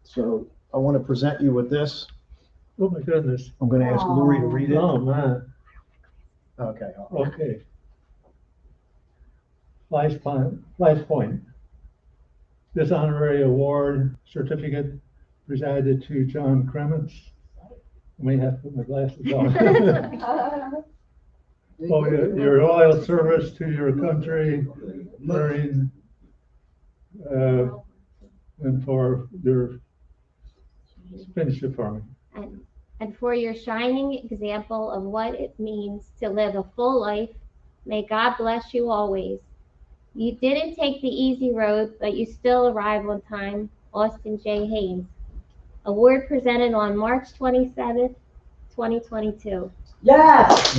So I want to present you with this. Oh my goodness. I'm going to ask Lori to read it. Oh man. Okay. Okay. Flashpoint. This honorary award certificate presided to John Kremens, may have to put my glasses on. Well, your loyal service to your country, Marine, and for your, finish it for me. And for your shining example of what it means to live a full life. May God bless you always. You didn't take the easy road, but you still arrived on time. Austin J. Haynes. Award presented on March 27th, 2022. Yes!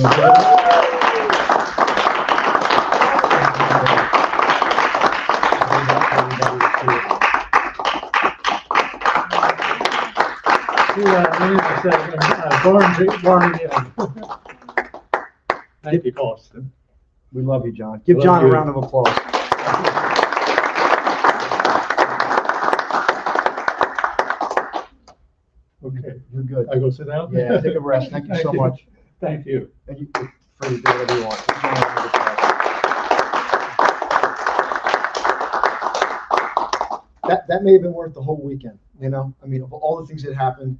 Thank you, Austin. We love you, John. Give John a round of applause. Okay, You're good. I go sit down? Yeah, take a rest. Thank you so much. Thank you. Thank you for you do whatever you want. Give John a round of applause. That may have been worth the whole weekend, you know? I mean, of all the things that happened,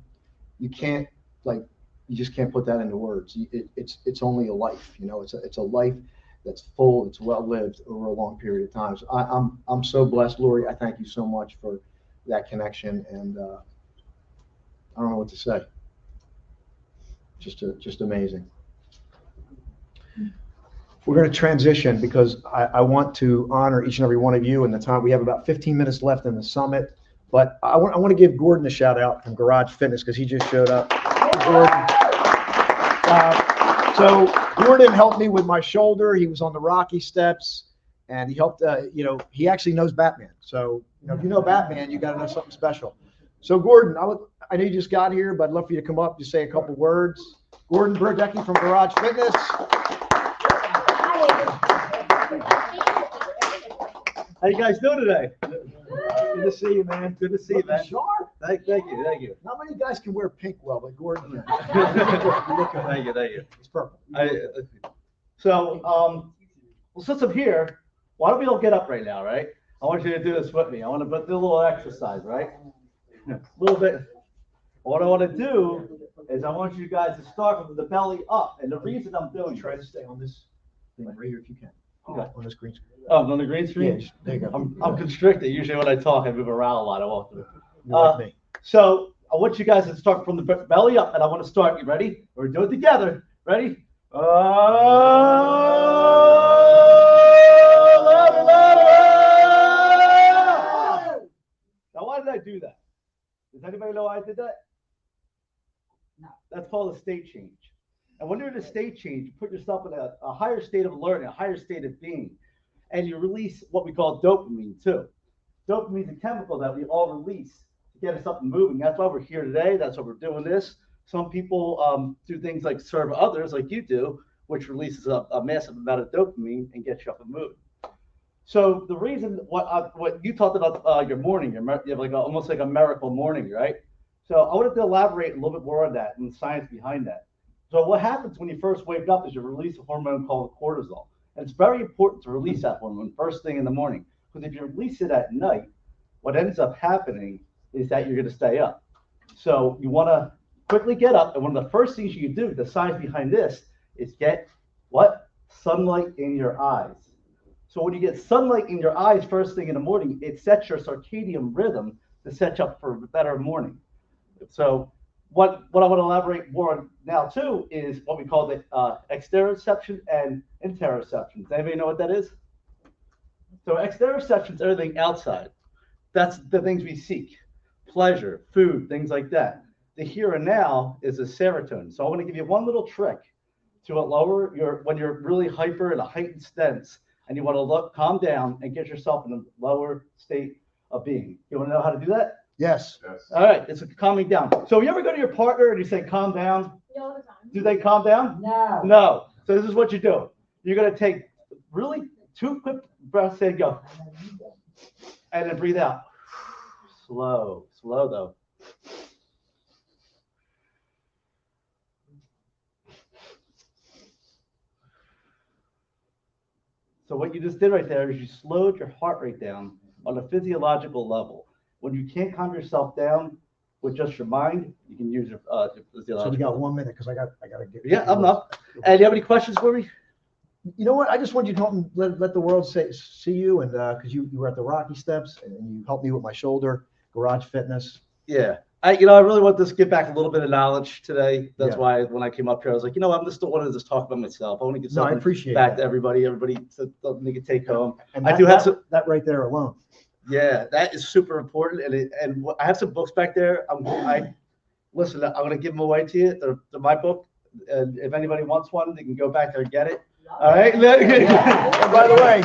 you can't, like, you just can't put that into words. It's only a life, you know? It's a life that's full, it's well-lived over a long period of time. So I'm so blessed, Lori. I thank you so much for that connection, and I don't know what to say. Just amazing. We're going to transition because I want to honor each and every one of you in the time. We have about 15 minutes left in the summit, but I want to give Gordon a shout out from Garage Fitness because he just showed up. Gordon. So Gordon helped me with my shoulder. He was on the Rocky steps, and he helped. He actually knows Batman. So if you know Batman, you got to know something special. So Gordon, I know you just got here, but I'd love for you to come up and say a couple words. Gordon Burdecki from Garage Fitness. How you guys doing today? Good to see you, man. Good to see you, man. Sharp. Thank you. Not many guys can wear pink well, but Gordon can. Thank you. It's purple. Well, since I'm here, why don't we all get up right now, right? I want you to do this with me. I want to do a little exercise, right? A little bit. What I want to do is I want you guys to start from the belly up. And the reason I'm doing Try to stay on this thing right here if you can. Okay. On this green screen. Oh, on the green screen? Yeah, there you go. I'm constricted. Usually when I talk, I move around a lot. I won't do it. You're like me. So I want you guys to start from the belly up, and I want to start. You ready? We're doing it together. Ready? Now, why did I do that? Does anybody know why I did that? No. That's called a state change. And when you're in a state change, you put yourself in a higher state of learning, a higher state of being, and you release what we call dopamine too. Dopamine is a chemical that we all release to get us up and moving. That's why we're here today. That's why we're doing this. Some people do things like serve others, like you do, which releases a massive amount of dopamine and gets you up and moving. So the reason what you talked about your morning, you have like almost like a miracle morning, right? So I wanted to elaborate a little bit more on that and the science behind that. So what happens when you first wake up is you release a hormone called cortisol. And it's very important to release that hormone first thing in the morning, because if you release it at night, what ends up happening is that you're going to stay up. So you want to quickly get up, and one of the first things you do, the science behind this, is get what? Sunlight in your eyes. So when you get sunlight in your eyes first thing in the morning, it sets your circadian rhythm to set you up for a better morning. So what I want to elaborate more on now too is what we call the exteroception and interoception. Does anybody know what that is? So exteroception is everything outside. That's the things we seek. Pleasure, food, things like that. The here and now is a serotonin. So I want to give you one little trick to lower when you're really hyper in a heightened stance and you want to calm down and get yourself in a lower state of being. You want to know how to do that? Yes. All right, it's a calming down. So you ever go to your partner and you say, calm down? All the time. Do they calm down? No. No. So this is what you do. You're going to take really 2 quick breaths in, go. And then breathe out. Slow though. So what you just did right there is you slowed your heart rate down on a physiological level. When you can't calm yourself down, with just your mind. You can use your. So we got 1 minute because I gotta get. Yeah, I'm up. And you have any questions for me? You know what? I just want you to help me let the world see you, and because you were at the Rocky Steps and you helped me with my shoulder, Garage Fitness. Yeah. I really want to get back a little bit of knowledge today. That's Yeah. why when I came up here, I was like, I'm just don't want to just talk about myself. I want to get No, I something appreciate back that. to everybody. Everybody something they can take home. And I do have some. that right there alone. Yeah, that is super important. And I have some books back there. Listen, I'm going to give them away to you. They're my book. And if anybody wants one, they can go back there and get it. All right. And by the way,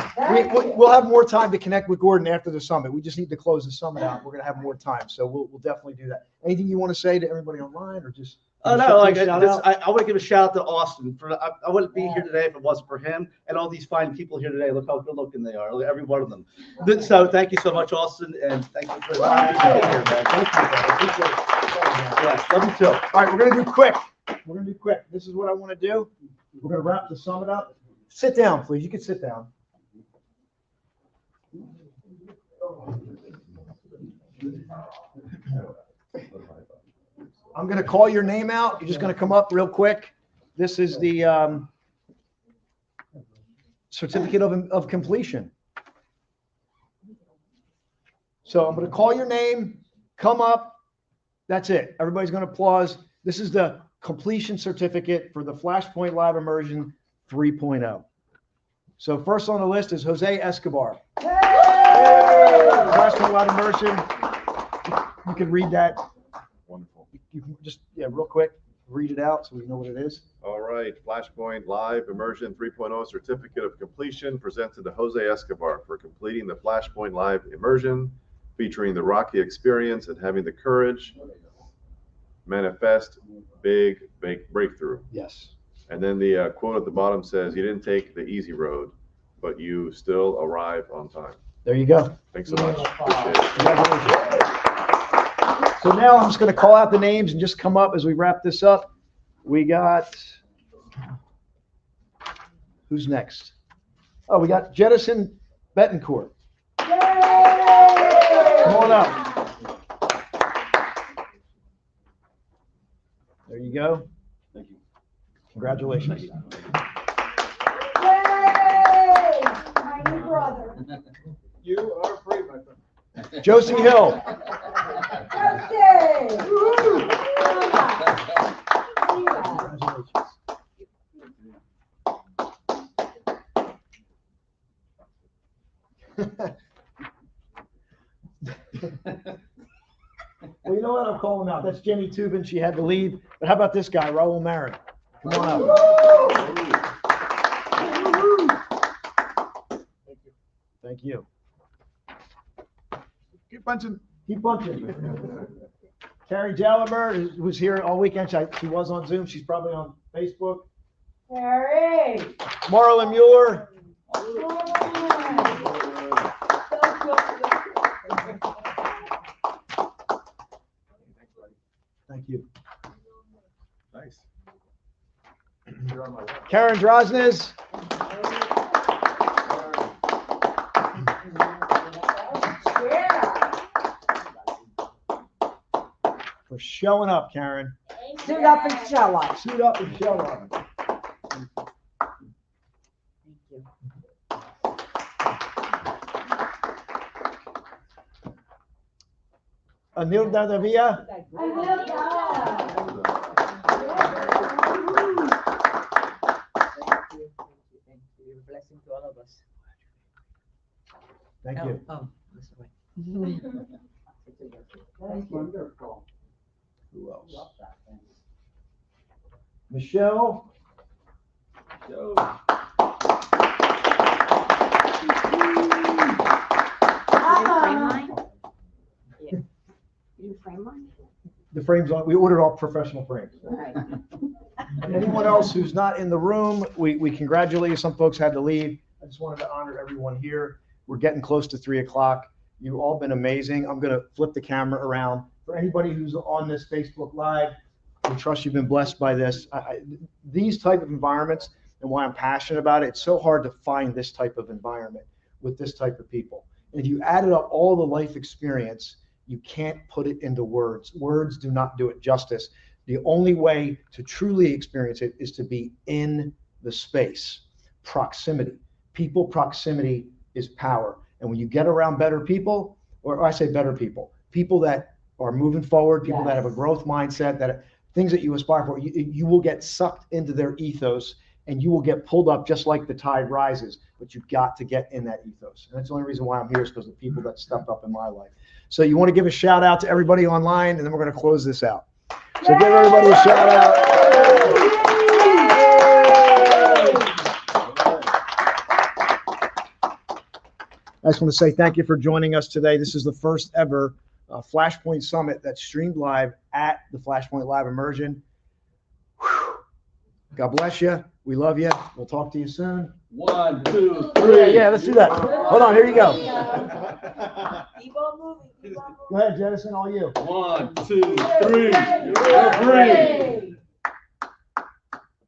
we'll have more time to connect with Gordon after the summit. We just need to close the summit out. We're going to have more time. So we'll definitely do that. Anything you want to say to everybody online or just? Oh, no, I want to give a shout out to Austin. I wouldn't be here today if it wasn't for him and all these fine people here today. Look how good looking they are, every one of them. So thank you so much, Austin, and thank you for allowing me to be here, man. Thank you, man. Yeah, love you too. All right, we're going to do quick. This is what I want to do. We're going to wrap the summit up. Sit down, please. You can sit down. I'm going to call your name out. You're just going to come up real quick. This is the certificate of completion. So I'm going to call your name, come up. That's it. Everybody's going to applause. This is the completion certificate for the Flashpoint Live Immersion 3.0. So first on the list is Jose Escobar. Flashpoint Live Immersion. You can read that. Wonderful. You can just, real quick, read it out so we know what it is. All right, Flashpoint Live Immersion 3.0 Certificate of Completion presented to Jose Escobar for completing the Flashpoint Live Immersion, featuring the Rocky experience and having the courage manifest big breakthrough. Yes. And then the quote at the bottom says, "You didn't take the easy road, but you still arrive on time." There you go. Thanks so much. Appreciate it. Congratulations. So now I'm just going to call out the names and just come up as we wrap this up. We got, who's next? Oh, we got Jettison Betancourt. Come on up. There you go. Thank you. Congratulations. Yay! My new brother. You are free, my friend. Josie Hill. Josie! Well, you know what? I'll call him out. That's Jenny Tubin. She had to leave. But how about this guy, Raul Marin? Come on up. Thank you. Keep punching. Keep punching. Carrie Jalliver was here all weekend. She was on Zoom. She's probably on Facebook. Harry! Marlon Mueller. Thank you. Nice. Karen Drosnes. For showing up, Karen. Suit up and show up. Suit up and show up. Anilda Davia. Blessing to all of us. Thank you. This way. That's wonderful. Who else? Michelle. You frame mine? The frames on. We ordered all professional frames. Right. And anyone else who's not in the room, we congratulate you. Some folks had to leave. I just wanted to honor everyone here. We're getting close to 3 o'clock. You've all been amazing. I'm going to flip the camera around. For anybody who's on this Facebook Live, I trust you've been blessed by this. These type of environments and why I'm passionate about it, it's so hard to find this type of environment with this type of people. And if you added up all the life experience, You can't put it into words. Words do not do it justice. The only way to truly experience it is to be in the space. Proximity. People proximity is power. And when you get around better people, or I say better people that are moving forward, people that have a growth mindset, that things that you aspire for, you will get sucked into their ethos and you will get pulled up just like the tide rises. But you've got to get in that ethos. And that's the only reason why I'm here, is because of the people that stepped up in my life. So you want to give a shout out to everybody online, and then we're going to close this out. So give everybody a shout out. I just want to say thank you for joining us today. This is the first ever Flashpoint Summit that's streamed live at the Flashpoint Live Immersion. Whew. God bless you. We love you. We'll talk to you soon. 1, 2, 3. Yeah, let's do that. Hold on, here you go. Keep on moving. Go ahead, Jettison, all you. 1, 2, 3.